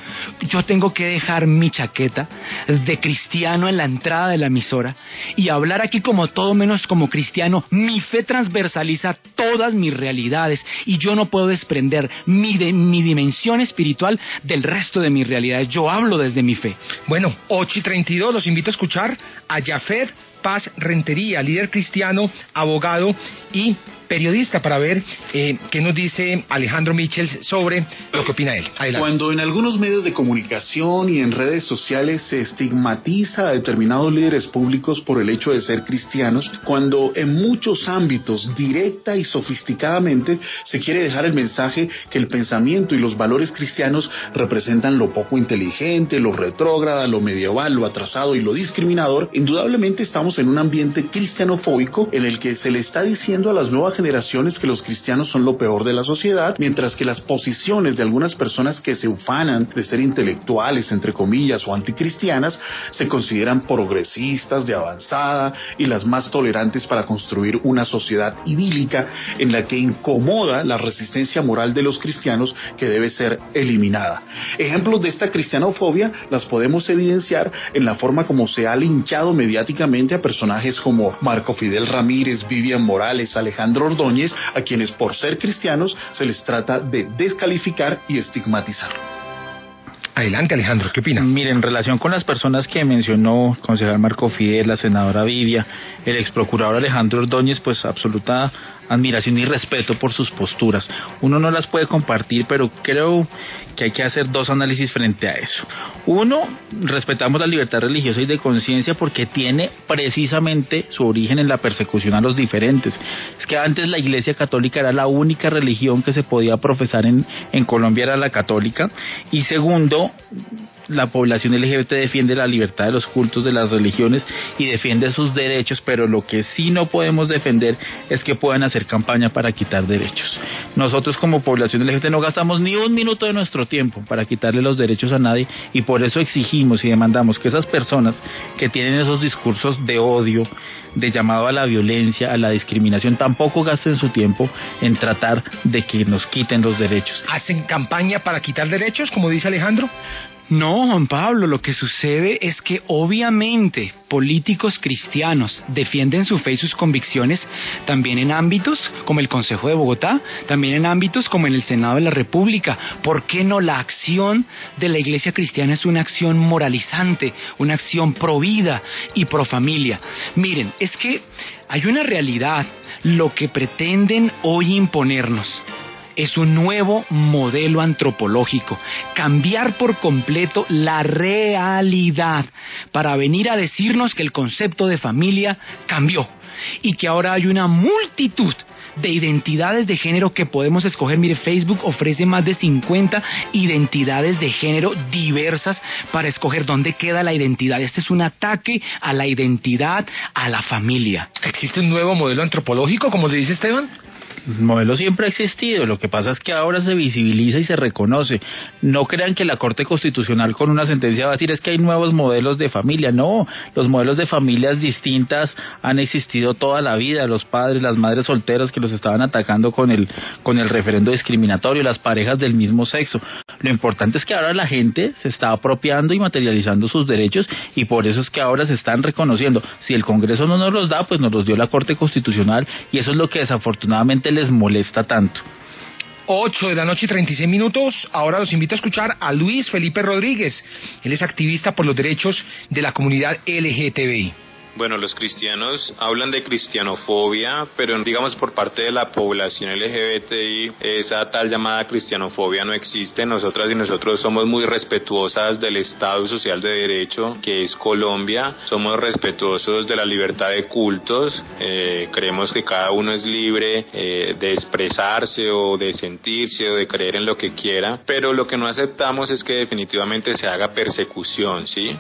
Yo tengo que dejar mi chaqueta de cristiano en la entrada de la emisora y hablar aquí como todo menos como cristiano. Mi fe transversaliza todas mis realidades y yo no puedo desprender mi dimensión espiritual del resto de mis realidades. Yo hablo desde mi fe. Bueno, 8:32, los invito a escuchar a Yafet Paz Rentería, líder cristiano, abogado y periodista, para ver qué nos dice Alejandro Michels sobre lo que opina él. Adelante. Cuando en algunos medios de comunicación y en redes sociales se estigmatiza a determinados líderes públicos por el hecho de ser cristianos, cuando en muchos ámbitos directa y sofisticadamente se quiere dejar el mensaje que el pensamiento y los valores cristianos representan lo poco inteligente, lo retrógrada, lo medieval, lo atrasado y lo discriminador, indudablemente estamos en un ambiente cristianofóbico en el que se le está diciendo a las nuevas generaciones que los cristianos son lo peor de la sociedad, mientras que las posiciones de algunas personas que se ufanan de ser intelectuales, entre comillas, o anticristianas, se consideran progresistas, de avanzada y las más tolerantes para construir una sociedad idílica en la que incomoda la resistencia moral de los cristianos, que debe ser eliminada. Ejemplos de esta cristianofobia las podemos evidenciar en la forma como se ha linchado mediáticamente a personajes como Marco Fidel Ramírez, Vivian Morales, Alejandro Ordóñez, a quienes por ser cristianos se les trata de descalificar y estigmatizar. Adelante, Alejandro, ¿qué opina? Mire, en relación con las personas que mencionó, el concejal Marco Fidel, la senadora Vivia, el exprocurador Alejandro Ordóñez, pues absoluta admiración y respeto por sus posturas. Uno no las puede compartir, pero creo que hay que hacer dos análisis frente a eso. Uno, respetamos la libertad religiosa y de conciencia porque tiene precisamente su origen en la persecución a los diferentes. Es que antes la Iglesia Católica era la única religión que se podía profesar en Colombia, era la católica. Y segundo, la población LGBT defiende la libertad de los cultos, de las religiones, y defiende sus derechos, pero lo que sí no podemos defender es que puedan hacer campaña para quitar derechos. Nosotros como población LGBT no gastamos ni un minuto de nuestro tiempo para quitarle los derechos a nadie, y por eso exigimos y demandamos que esas personas que tienen esos discursos de odio, de llamado a la violencia, a la discriminación, tampoco gasten su tiempo en tratar de que nos quiten los derechos. ¿Hacen campaña para quitar derechos, como dice Alejandro? No, Juan Pablo, lo que sucede es que obviamente políticos cristianos defienden su fe y sus convicciones también en ámbitos como el Consejo de Bogotá, también en ámbitos como en el Senado de la República. ¿Por qué no? La acción de la Iglesia cristiana es una acción moralizante, una acción pro vida y pro familia. Miren, es que hay una realidad. Lo que pretenden hoy imponernos es un nuevo modelo antropológico, cambiar por completo la realidad para venir a decirnos que el concepto de familia cambió y que ahora hay una multitud de identidades de género que podemos escoger. Mire, Facebook ofrece más de 50 identidades de género diversas para escoger dónde queda la identidad. Este es un ataque a la identidad, a la familia. ¿Existe un nuevo modelo antropológico, como le dice Esteban? El modelo siempre ha existido, lo que pasa es que ahora se visibiliza y se reconoce. No crean que la Corte Constitucional con una sentencia va a decir es que hay nuevos modelos de familia. No, los modelos de familias distintas han existido toda la vida. Los padres, las madres solteras que los estaban atacando con el referendo discriminatorio, las parejas del mismo sexo. Lo importante es que ahora la gente se está apropiando y materializando sus derechos, y por eso es que ahora se están reconociendo. Si el Congreso no nos los da, pues nos los dio la Corte Constitucional, y eso es lo que desafortunadamente les molesta tanto. 8:36 Ahora los invito a escuchar a Luis Felipe Rodríguez. Él es activista por los derechos de la comunidad LGTBI. Bueno, los cristianos hablan de cristianofobia, pero digamos por parte de la población LGBTI, esa tal llamada cristianofobia no existe. Nosotras y nosotros somos muy respetuosas del Estado Social de Derecho, que es Colombia. Somos respetuosos de la libertad de cultos. Creemos que cada uno es libre de expresarse o de sentirse o de creer en lo que quiera, pero lo que no aceptamos es que definitivamente se haga persecución, ¿sí?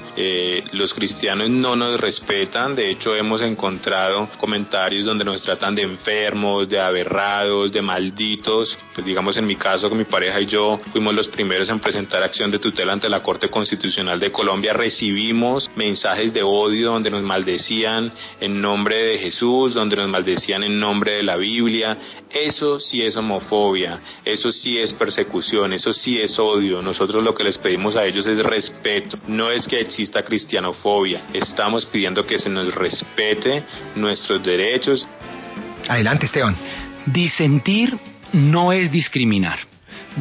Los cristianos no nos respetan, tratan. De hecho, hemos encontrado comentarios donde nos tratan de enfermos, de aberrados, de malditos. Pues digamos, en mi caso, con mi pareja y yo fuimos los primeros en presentar acción de tutela ante la Corte Constitucional de Colombia. Recibimos mensajes de odio donde nos maldecían en nombre de Jesús, donde nos maldecían en nombre de la Biblia. Eso sí es homofobia, eso sí es persecución, eso sí es odio. Nosotros lo que les pedimos a ellos es respeto. No es que exista cristianofobia, estamos pidiendo que se nos respete nuestros derechos. Adelante, Esteban. Disentir no es discriminar.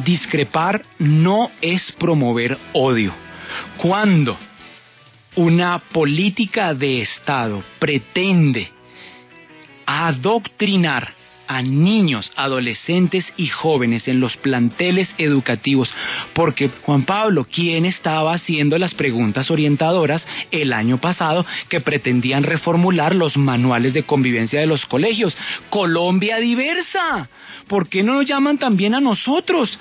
Discrepar no es promover odio. Cuando una política de Estado pretende adoctrinar a niños, adolescentes y jóvenes en los planteles educativos, porque Juan Pablo, ¿quién estaba haciendo las preguntas orientadoras el año pasado que pretendían reformular los manuales de convivencia de los colegios? Colombia Diversa. ¿Por qué no nos llaman también a nosotros?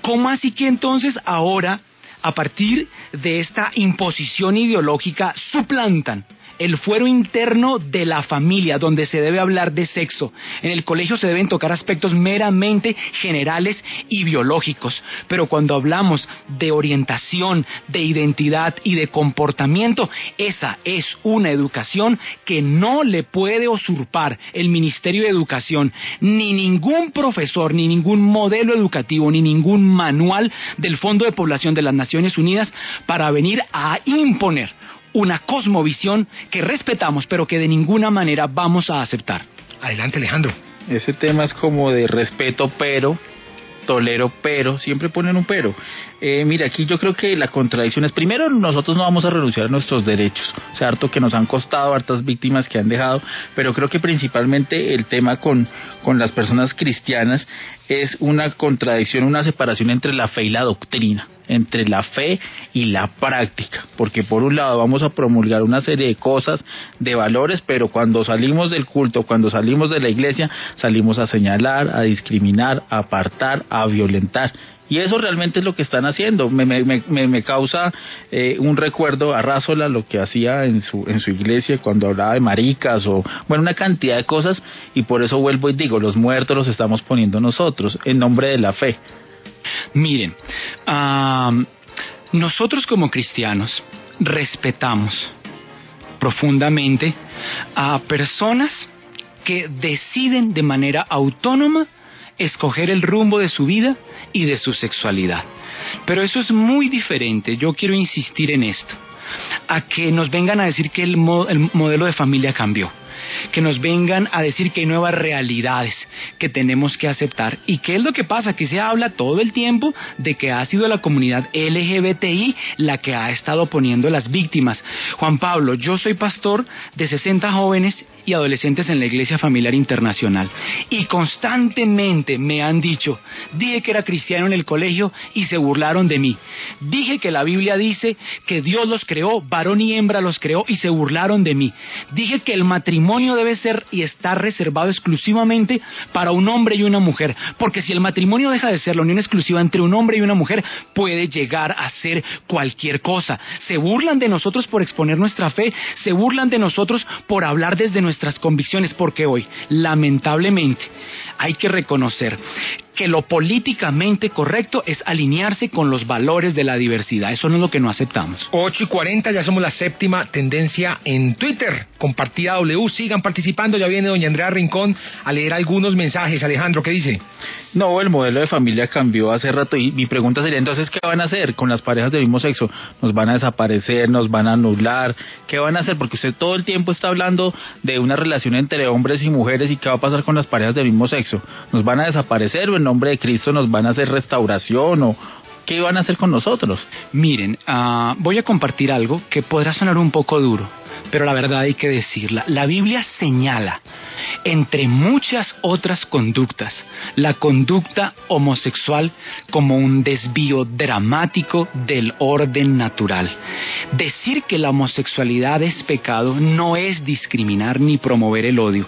¿Cómo así que entonces ahora, a partir de esta imposición ideológica, suplantan el fuero interno de la familia, donde se debe hablar de sexo? En el colegio se deben tocar aspectos meramente generales y biológicos, pero cuando hablamos de orientación, de identidad y de comportamiento, esa es una educación que no le puede usurpar el Ministerio de Educación, ni ningún profesor, ni ningún modelo educativo, ni ningún manual del Fondo de Población de las Naciones Unidas para venir a imponer una cosmovisión que respetamos, pero que de ninguna manera vamos a aceptar. Adelante, Alejandro. Ese tema es como de respeto, pero, tolero, pero, siempre ponen un pero. Mira, aquí yo creo que la contradicción es, primero, nosotros no vamos a renunciar a nuestros derechos, o sea, harto que nos han costado, hartas víctimas que han dejado, pero creo que principalmente el tema con las personas cristianas es una contradicción, una separación entre la fe y la doctrina, entre la fe y la práctica, porque por un lado vamos a promulgar una serie de cosas, de valores, pero cuando salimos del culto, cuando salimos de la iglesia, salimos a señalar, a discriminar, a apartar, a violentar. Y eso realmente es lo que están haciendo. Me causa un recuerdo a Rásola, lo que hacía en su iglesia cuando hablaba de maricas o, bueno, una cantidad de cosas, y por eso vuelvo y digo, los muertos los estamos poniendo nosotros, en nombre de la fe. Miren, nosotros como cristianos respetamos profundamente a personas que deciden de manera autónoma escoger el rumbo de su vida y de su sexualidad. Pero eso es muy diferente, yo quiero insistir en esto, a que nos vengan a decir que el modelo de familia cambió, que nos vengan a decir que hay nuevas realidades que tenemos que aceptar. ¿Y qué es lo que pasa? Que se habla todo el tiempo de que ha sido la comunidad LGBTI la que ha estado poniendo las víctimas. Juan Pablo, yo soy pastor de 60 jóvenes y adolescentes en la Iglesia Familiar Internacional, y constantemente me han dicho: dije que era cristiano en el colegio y se burlaron de mí, dije que la Biblia dice que Dios los creó, varón y hembra los creó y se burlaron de mí, dije que el matrimonio debe ser y estar reservado exclusivamente para un hombre y una mujer, porque si el matrimonio deja de ser la unión exclusiva entre un hombre y una mujer, puede llegar a ser cualquier cosa. Se burlan de nosotros por exponer nuestra fe, se burlan de nosotros por hablar desde nuestras convicciones, porque hoy, lamentablemente, hay que reconocer que lo políticamente correcto es alinearse con los valores de la diversidad. Eso no es lo que no aceptamos. 8:40, ya somos la séptima tendencia en Twitter. Compartida W, sigan participando. Ya viene doña Andrea Rincón a leer algunos mensajes. Alejandro, ¿qué dice? No, el modelo de familia cambió hace rato, y mi pregunta sería, entonces, ¿qué van a hacer con las parejas del mismo sexo? ¿Nos van a desaparecer? ¿Nos van a anular? ¿Qué van a hacer? Porque usted todo el tiempo está hablando de una relación entre hombres y mujeres, ¿y qué va a pasar con las parejas del mismo sexo? ¿Nos van a desaparecer o en nombre de Cristo nos van a hacer restauración o qué van a hacer con nosotros? Miren, voy a compartir algo que podrá sonar un poco duro, pero la verdad hay que decirla. La Biblia señala, entre muchas otras conductas, la conducta homosexual como un desvío dramático del orden natural. Decir que la homosexualidad es pecado no es discriminar ni promover el odio,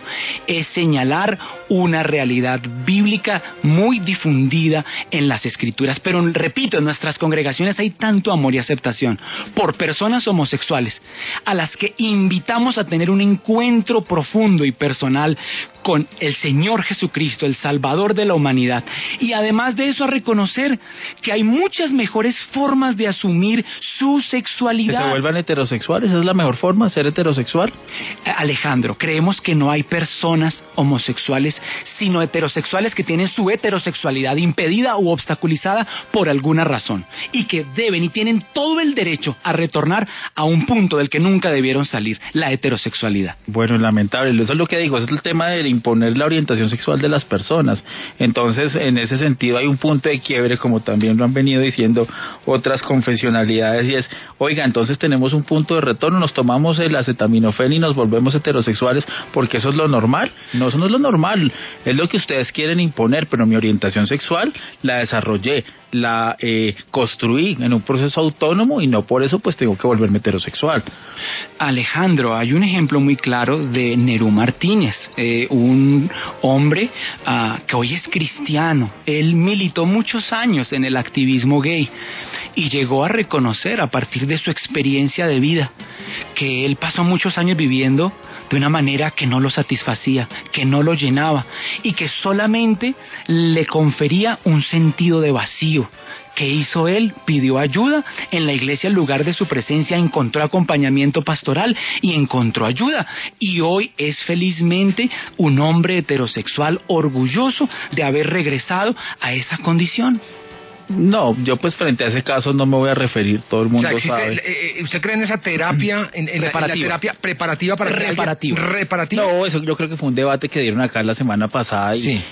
es señalar una realidad bíblica muy difundida en las Escrituras. Pero repito, en nuestras congregaciones hay tanto amor y aceptación por personas homosexuales a las que invitamos a tener un encuentro profundo y personal con el Señor Jesucristo, el Salvador de la humanidad, y además de eso a reconocer que hay muchas mejores formas de asumir su sexualidad. ¿Que se vuelvan heterosexuales? ¿Es la mejor forma, ser heterosexual? Alejandro, creemos que no hay personas homosexuales, sino heterosexuales que tienen su heterosexualidad impedida u obstaculizada por alguna razón, y que deben y tienen todo el derecho a retornar a un punto del que nunca debieron salir, la heterosexualidad. Bueno, lamentable, eso es lo que digo, es el tema de imponer la orientación sexual de las personas. Entonces, en ese sentido hay un punto de quiebre, como también lo han venido diciendo otras confesionalidades, y es, oiga, entonces tenemos un punto de retorno, nos tomamos el acetaminofén y nos volvemos heterosexuales porque eso es lo normal. No, eso no es lo normal, es lo que ustedes quieren imponer, pero mi orientación sexual la desarrollé, la construí en un proceso autónomo y no por eso pues tengo que volverme heterosexual. Alejandro, hay un ejemplo muy claro de Nerú Martínez, un hombre que hoy es cristiano. Él militó muchos años en el activismo gay y llegó a reconocer a partir de su experiencia de vida que él pasó muchos años viviendo de una manera que no lo satisfacía, que no lo llenaba y que solamente le confería un sentido de vacío. ¿Qué hizo él? Pidió ayuda en la iglesia. En lugar de su presencia encontró acompañamiento pastoral y encontró ayuda, y hoy es felizmente un hombre heterosexual orgulloso de haber regresado a esa condición. No, yo pues frente a ese caso no me voy a referir, todo el mundo sabe. ¿Usted cree en esa terapia, en la terapia preparativa para reparativa? No, eso yo creo que fue un debate que dieron acá la semana pasada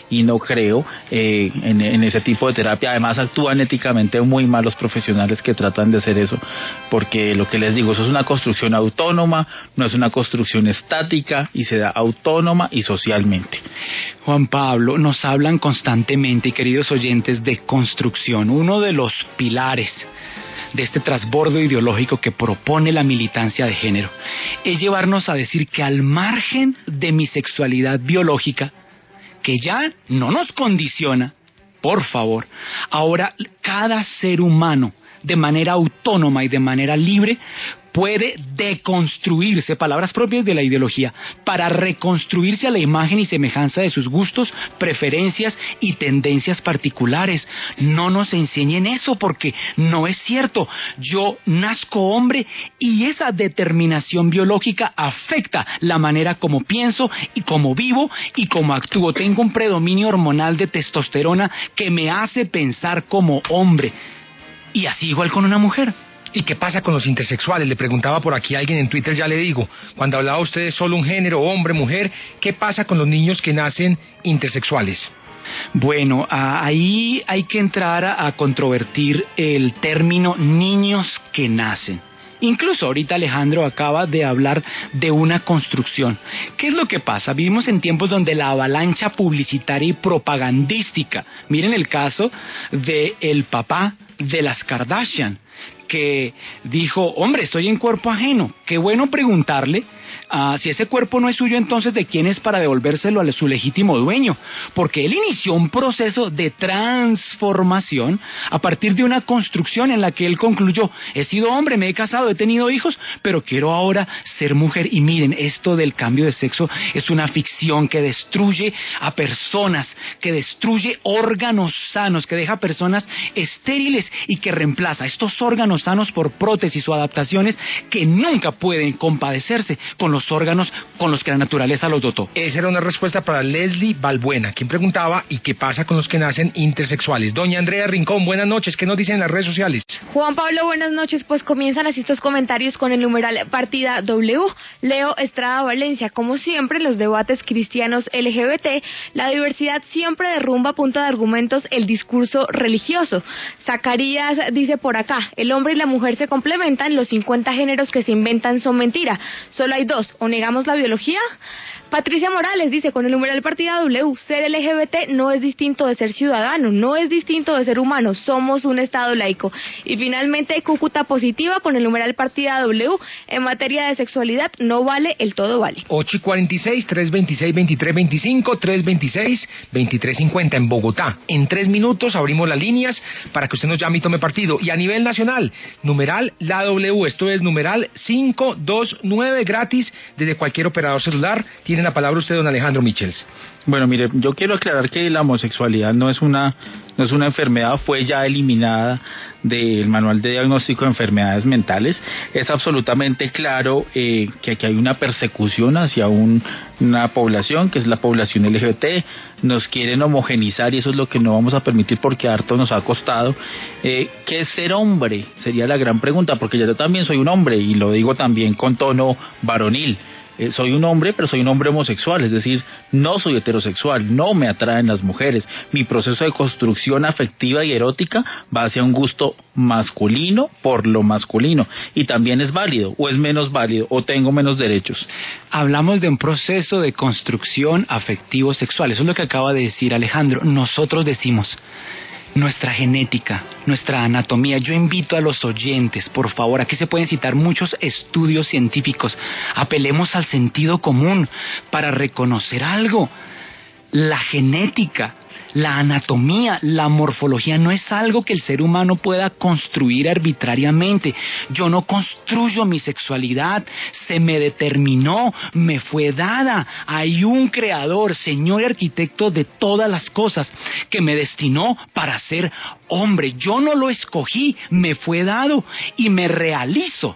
y no creo en ese tipo de terapia. Además actúan éticamente muy mal los profesionales que tratan de hacer eso, porque lo que les digo, eso es una construcción autónoma, no es una construcción estática y se da autónoma y socialmente. Juan Pablo, nos hablan constantemente, queridos oyentes, de construcción. Uno de los pilares de este trasbordo ideológico que propone la militancia de género es llevarnos a decir que al margen de mi sexualidad biológica, que ya no nos condiciona, por favor, ahora cada ser humano de manera autónoma y de manera libre puede deconstruirse, palabras propias de la ideología, para reconstruirse a la imagen y semejanza de sus gustos, preferencias y tendencias particulares. No nos enseñen eso porque no es cierto. Yo nazco hombre y esa determinación biológica afecta la manera como pienso y como vivo y como actúo. Tengo un predominio hormonal de testosterona que me hace pensar como hombre. Y así igual con una mujer. ¿Y qué pasa con los intersexuales? Le preguntaba por aquí a alguien en Twitter, ya le digo, cuando hablaba usted de solo un género, hombre, mujer, ¿qué pasa con los niños que nacen intersexuales? Bueno, ahí hay que entrar a controvertir el término niños que nacen. Incluso ahorita Alejandro acaba de hablar de una construcción. ¿Qué es lo que pasa? Vivimos en tiempos donde la avalancha publicitaria y propagandística, miren el caso del papá de las Kardashian, que dijo, hombre, estoy en cuerpo ajeno, qué bueno preguntarle si ese cuerpo no es suyo, entonces ¿de quién es para devolvérselo a su legítimo dueño? Porque él inició un proceso de transformación a partir de una construcción en la que él concluyó, he sido hombre, me he casado, he tenido hijos, pero quiero ahora ser mujer. Y miren, esto del cambio de sexo es una ficción que destruye a personas, que destruye órganos sanos, que deja personas estériles y que reemplaza estos órganos sanos por prótesis o adaptaciones que nunca pueden compadecerse con los órganos con los que la naturaleza los dotó. Esa era una respuesta para Leslie Balbuena, quien preguntaba, ¿y qué pasa con los que nacen intersexuales? Doña Andrea Rincón, buenas noches, ¿qué nos dicen en las redes sociales? Juan Pablo, buenas noches, pues comienzan así estos comentarios con el numeral partida W. Leo Estrada Valencia, como siempre, los debates cristianos LGBT, la diversidad siempre derrumba a punta de argumentos el discurso religioso. Zacarías dice por acá, el hombre y la mujer se complementan, los 50 géneros que se inventan son mentira, solo hay dos, o negamos la biología. Patricia Morales dice, con el numeral partida W, ser LGBT no es distinto de ser ciudadano, no es distinto de ser humano, somos un Estado laico. Y finalmente, Cúcuta Positiva, con el numeral partida W, en materia de sexualidad no vale, el todo vale. 8:46, 326-2325, 326-2350 en Bogotá. En 3 minutos abrimos las líneas para que usted nos llame y tome partido. Y a nivel nacional, numeral la W, esto es numeral 529, gratis desde cualquier operador celular. Tiene la palabra usted, don Alejandro Michels. Bueno, mire, yo quiero aclarar que la homosexualidad no es una enfermedad, fue ya eliminada del manual de diagnóstico de enfermedades mentales. Es absolutamente claro que aquí hay una persecución hacia una población, que es la población LGBT. Nos quieren homogenizar y eso es lo que no vamos a permitir porque harto nos ha costado. ¿Qué es ser hombre? Sería la gran pregunta, porque yo también soy un hombre y lo digo también con tono varonil. Soy un hombre, pero soy un hombre homosexual, es decir, no soy heterosexual, no me atraen las mujeres. Mi proceso de construcción afectiva y erótica va hacia un gusto masculino por lo masculino. Y también es válido, o es menos válido, o tengo menos derechos. Hablamos de un proceso de construcción afectivo sexual, eso es lo que acaba de decir Alejandro. Nosotros decimos nuestra genética, nuestra anatomía. Yo invito a los oyentes, por favor, aquí se pueden citar muchos estudios científicos. Apelemos al sentido común para reconocer algo. La genética, la anatomía, la morfología no es algo que el ser humano pueda construir arbitrariamente. Yo no construyo mi sexualidad, se me determinó, me fue dada. Hay un creador, señor y arquitecto de todas las cosas, que me destinó para ser hombre. Yo no lo escogí, me fue dado y me realizo.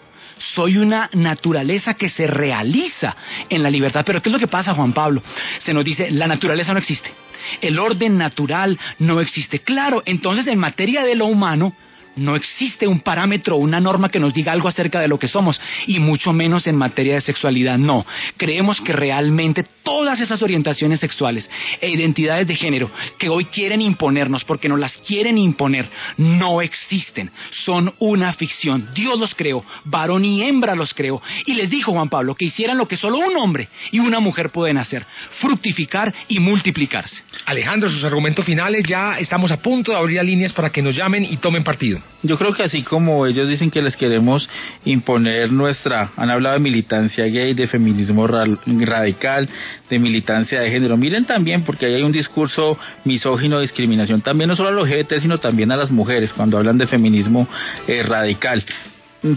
Soy una naturaleza que se realiza en la libertad. Pero ¿qué es lo que pasa, Juan Pablo? Se nos dice, la naturaleza no existe. El orden natural no existe. Claro, entonces en materia de lo humano no existe un parámetro, una norma que nos diga algo acerca de lo que somos, y mucho menos en materia de sexualidad. No, creemos que realmente todas esas orientaciones sexuales e identidades de género que hoy quieren imponernos, porque nos las quieren imponer, no existen, son una ficción. Dios los creó, varón y hembra los creó, y les dijo, Juan Pablo, que hicieran lo que solo un hombre y una mujer pueden hacer: fructificar y multiplicarse. Alejandro, sus argumentos finales. Ya estamos a punto de abrir las líneas para que nos llamen y tomen partido. Yo creo que así como ellos dicen que les queremos imponer han hablado de militancia gay, de feminismo radical, de militancia de género. Miren también, porque ahí hay un discurso misógino de discriminación, también no solo a los LGBT, sino también a las mujeres, cuando hablan de feminismo radical.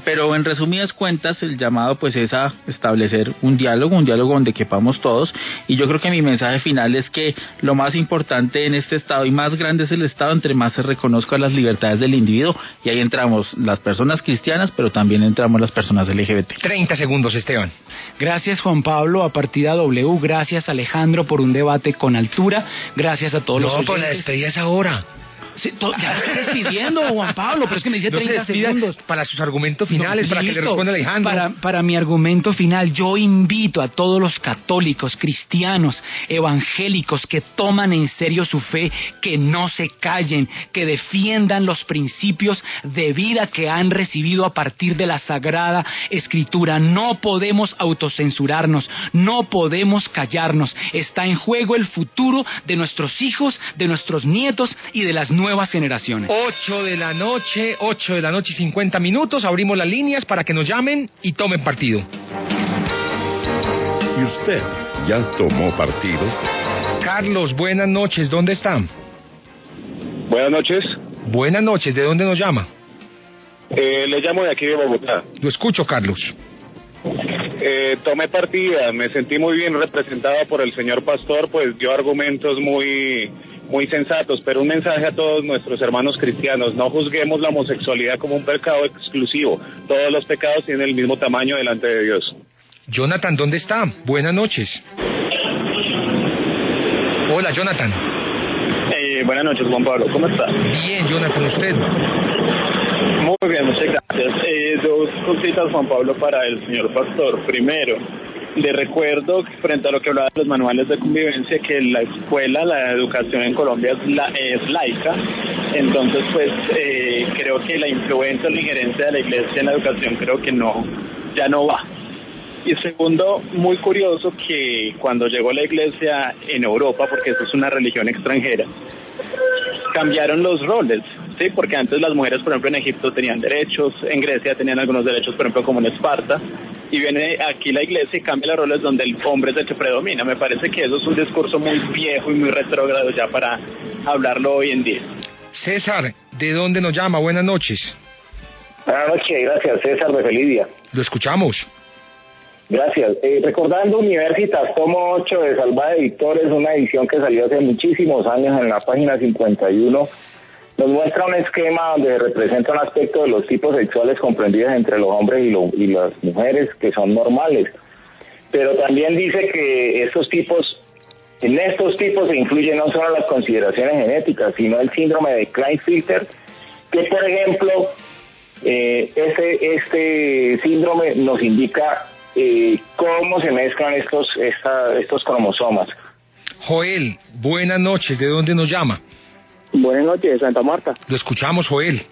Pero en resumidas cuentas, el llamado pues es a establecer un diálogo donde quepamos todos, y yo creo que mi mensaje final es que lo más importante en este Estado, y más grande es el Estado, entre más se reconozcan las libertades del individuo, y ahí entramos las personas cristianas, pero también entramos las personas LGBT. 30 segundos, Esteban. Gracias, Juan Pablo, a partida W, gracias, Alejandro, por un debate con altura, gracias a todos los oyentes. No, pues la despedida es ahora. Sí, ya estoy despidiendo, Juan Pablo, pero es que me dice 30 segundos. Para sus argumentos finales, para que le responda Alejandro. Para mi argumento final, yo invito a todos los católicos, cristianos, evangélicos que toman en serio su fe, que no se callen, que defiendan los principios de vida que han recibido a partir de la Sagrada Escritura. No podemos autocensurarnos, no podemos callarnos. Está en juego el futuro de nuestros hijos, de nuestros nietos y de las nuevas generaciones. 8 de la noche y 50 minutos, abrimos las líneas para que nos llamen y tomen partido. ¿Y usted ya tomó partido? Carlos, buenas noches, ¿dónde está? Buenas noches. Buenas noches, ¿de dónde nos llama? Le llamo de aquí de Bogotá. Lo escucho, Carlos. Tomé partida, me sentí muy bien representado por el señor pastor, pues dio argumentos muy sensatos, pero un mensaje a todos nuestros hermanos cristianos: no juzguemos la homosexualidad como un pecado exclusivo. Todos los pecados tienen el mismo tamaño delante de Dios. Jonathan, ¿dónde está? Buenas noches. Hola, Jonathan. Buenas noches, Juan Pablo, ¿cómo está? Bien, Jonathan, ¿usted? Muy bien, muchas gracias. Dos cositas, Juan Pablo, para el señor pastor. Primero, le recuerdo, frente a lo que hablaba de los manuales de convivencia, que la escuela, la educación en Colombia es laica. Entonces, pues, creo que la influencia o la injerencia de la iglesia en la educación creo que ya no va. Y segundo, muy curioso que cuando llegó la iglesia en Europa, porque esto es una religión extranjera, cambiaron los roles, ¿sí? Porque antes las mujeres, por ejemplo, en Egipto tenían derechos, en Grecia tenían algunos derechos, por ejemplo, como en Esparta, y viene aquí la iglesia y cambia los roles donde el hombre es el que predomina. Me parece que eso es un discurso muy viejo y muy retrógrado ya para hablarlo hoy en día. César, ¿de dónde nos llama? Buenas noches. Buenas noches, gracias. César de Felidia. Lo escuchamos. Gracias. Recordando Universitas, tomo 8 de Salva Editores, una edición que salió hace muchísimos años en la página 51, nos muestra un esquema donde representa un aspecto de los tipos sexuales comprendidos entre los hombres y las mujeres que son normales. Pero también dice que en estos tipos se incluyen no solo las consideraciones genéticas, sino el síndrome de Klinefelter, que por ejemplo, este síndrome nos indica cómo se mezclan estos cromosomas. Joel, buenas noches, ¿de dónde nos llama? Buenas noches, de Santa Marta. Lo escuchamos, Joel.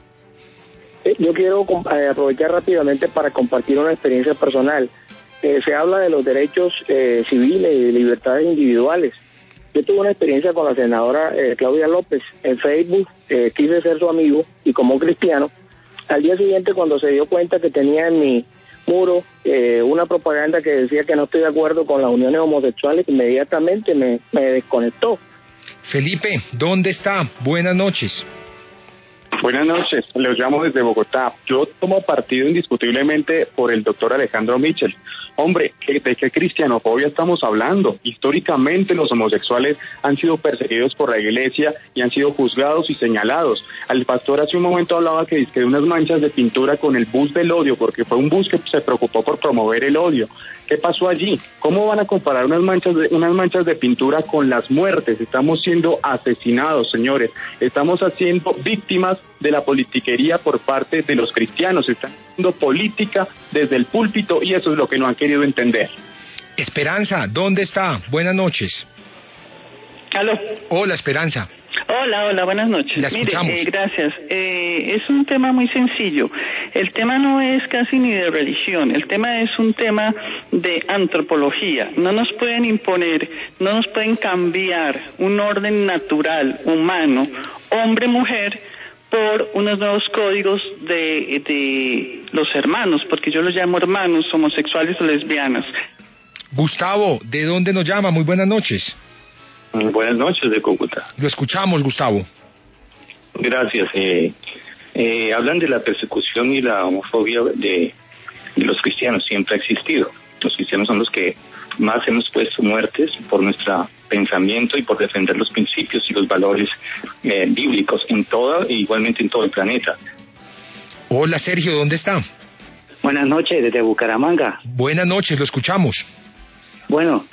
Yo quiero aprovechar rápidamente para compartir una experiencia personal. Se habla de los derechos civiles y de libertades individuales. Yo tuve una experiencia con la senadora Claudia López. En Facebook quise ser su amigo y como un cristiano, al día siguiente cuando se dio cuenta que tenía en mi muro una propaganda que decía que no estoy de acuerdo con las uniones homosexuales, inmediatamente me desconectó. Felipe, ¿dónde está? Buenas noches. Buenas noches, los llamo desde Bogotá. Yo tomo partido indiscutiblemente por el doctor Alejandro Michel. Hombre, ¿de qué cristianofobia estamos hablando? Históricamente los homosexuales han sido perseguidos por la iglesia y han sido juzgados y señalados. El pastor hace un momento hablaba que de unas manchas de pintura con el bus del odio, porque fue un bus que se preocupó por promover el odio. ¿Qué pasó allí? ¿Cómo van a comparar unas manchas de pintura con las muertes? Estamos siendo asesinados, señores. Estamos siendo víctimas de la politiquería por parte de los cristianos. Están haciendo política desde el púlpito y eso es lo que no han querido entender. Esperanza, ¿dónde está? Buenas noches. ¿Aló? Hola, Esperanza. Hola, buenas noches. La escuchamos. Mire, gracias. Es un tema muy sencillo. El tema no es casi ni de religión, el tema es un tema de antropología. No nos pueden imponer, no nos pueden cambiar un orden natural, humano, hombre-mujer, por unos nuevos códigos de los hermanos, porque yo los llamo hermanos, homosexuales o lesbianas. Gustavo, ¿de dónde nos llama? Muy buenas noches. Buenas noches, de Cúcuta. Lo escuchamos, Gustavo. Gracias. Hablan de la persecución y la homofobia de los cristianos. Siempre ha existido. Los cristianos son los que más hemos puesto muertes por nuestro pensamiento y por defender los principios y los valores bíblicos igualmente en todo el planeta. Hola, Sergio, ¿dónde está? Buenas noches, desde Bucaramanga. Buenas noches, lo escuchamos. Bueno,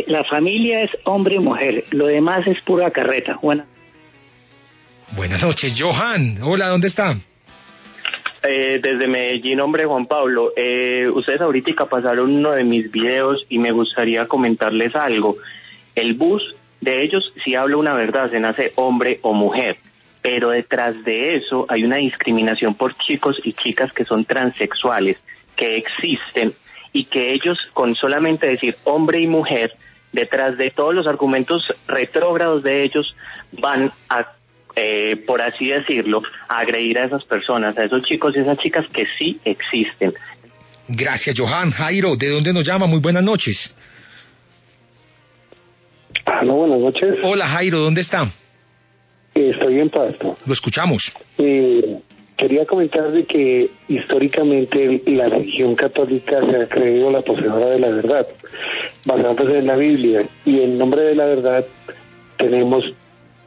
la familia es hombre y mujer, lo demás es pura carreta. Buenas noches, Johan. Hola, ¿dónde está? Desde Medellín, hombre, Juan Pablo. Ustedes ahorita pasaron uno de mis videos y me gustaría comentarles algo. El bus de ellos sí habla una verdad, se nace hombre o mujer, pero detrás de eso hay una discriminación por chicos y chicas que son transexuales, que existen y que ellos con solamente decir hombre y mujer, detrás de todos los argumentos retrógrados de ellos van a por así decirlo, a agredir a esas personas, a esos chicos y esas chicas que sí existen. Gracias, Johan. Jairo, ¿de dónde nos llama? Muy buenas noches. Hola, buenas noches. Hola, Jairo, ¿dónde está? Estoy en Pasto. Lo escuchamos. Quería comentar de que históricamente la religión católica se ha creído la poseedora de la verdad, basándose en la Biblia, y en nombre de la verdad tenemos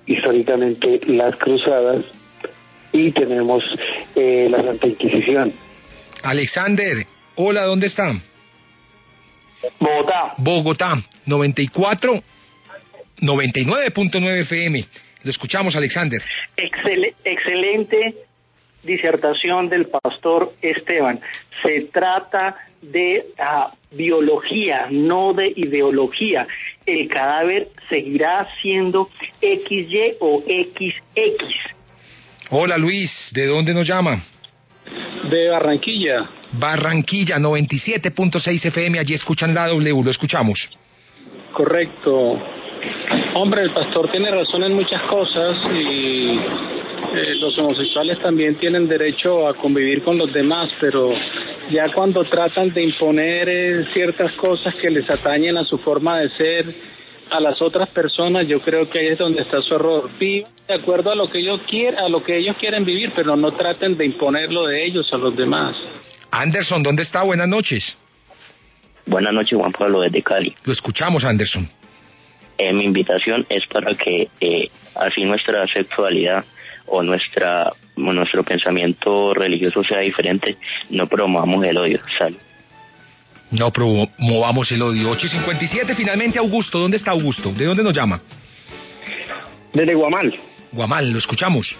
históricamente las cruzadas y tenemos la Santa Inquisición. Alexander, hola, ¿dónde está? Bogotá, 99.9 FM. Lo escuchamos, Alexander. Excelente disertación del pastor Esteban. Se trata de biología, no de ideología. El cadáver seguirá siendo XY o XX. Hola, Luis, ¿de dónde nos llama? De Barranquilla. Barranquilla, 97.6 FM, allí escuchan la W, lo escuchamos. Correcto. Hombre, el pastor tiene razón en muchas cosas y los homosexuales también tienen derecho a convivir con los demás, pero ya cuando tratan de imponer ciertas cosas que les atañen a su forma de ser a las otras personas, yo creo que ahí es donde está su error. Vivan de acuerdo a lo que ellos quieren vivir, pero no traten de imponerlo de ellos a los demás. Anderson, ¿dónde está? Buenas noches. Buenas noches, Juan Pablo, desde Cali. Lo escuchamos, Anderson. Mi invitación es para que así nuestra sexualidad o nuestro pensamiento religioso sea diferente, no promovamos el odio. Salud. No promovamos el odio. 8:57, finalmente Augusto. ¿Dónde está Augusto? ¿De dónde nos llama? Desde Guamal. Guamal, lo escuchamos.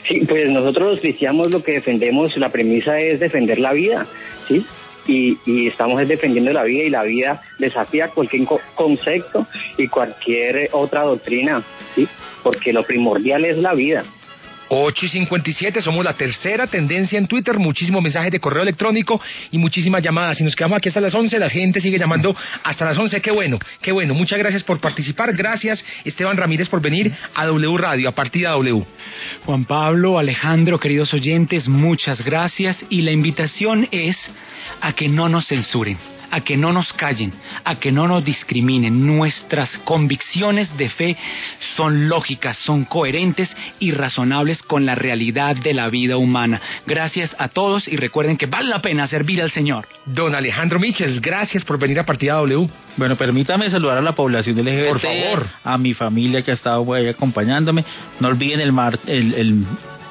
Sí, pues nosotros los cristianos lo que defendemos, la premisa es defender la vida, ¿sí? Y estamos defendiendo la vida, y la vida desafía cualquier concepto y cualquier otra doctrina, ¿sí? Porque lo primordial es la vida. 8:57, somos la tercera tendencia en Twitter, muchísimos mensajes de correo electrónico y muchísimas llamadas. Si nos quedamos aquí hasta las 11, la gente sigue llamando hasta las 11. Qué bueno. Muchas gracias por participar. Gracias, Esteban Ramírez, por venir a W Radio, a Partida W. Juan Pablo, Alejandro, queridos oyentes, muchas gracias. Y la invitación es a que no nos censuren, a que no nos callen, a que no nos discriminen. Nuestras convicciones de fe son lógicas, son coherentes y razonables con la realidad de la vida humana. Gracias a todos y recuerden que vale la pena servir al Señor. Don Alejandro Michels, gracias por venir a Partida W. Bueno, permítame saludar a la población LGBT, por favor, a mi familia que ha estado ahí acompañándome. No olviden el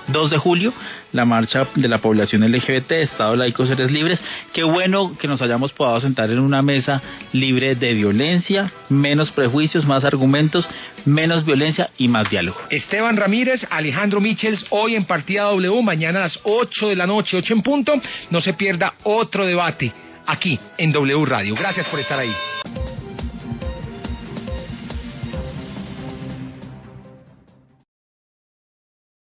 2 de julio, la marcha de la población LGBT, Estado Laico, Seres Libres. Qué bueno que nos hayamos podido sentar en una mesa libre de violencia, menos prejuicios, más argumentos, menos violencia y más diálogo. Esteban Ramírez, Alejandro Michels, hoy en Partida W, mañana a las 8 de la noche, 8 en punto. No se pierda otro debate aquí en W Radio. Gracias por estar ahí.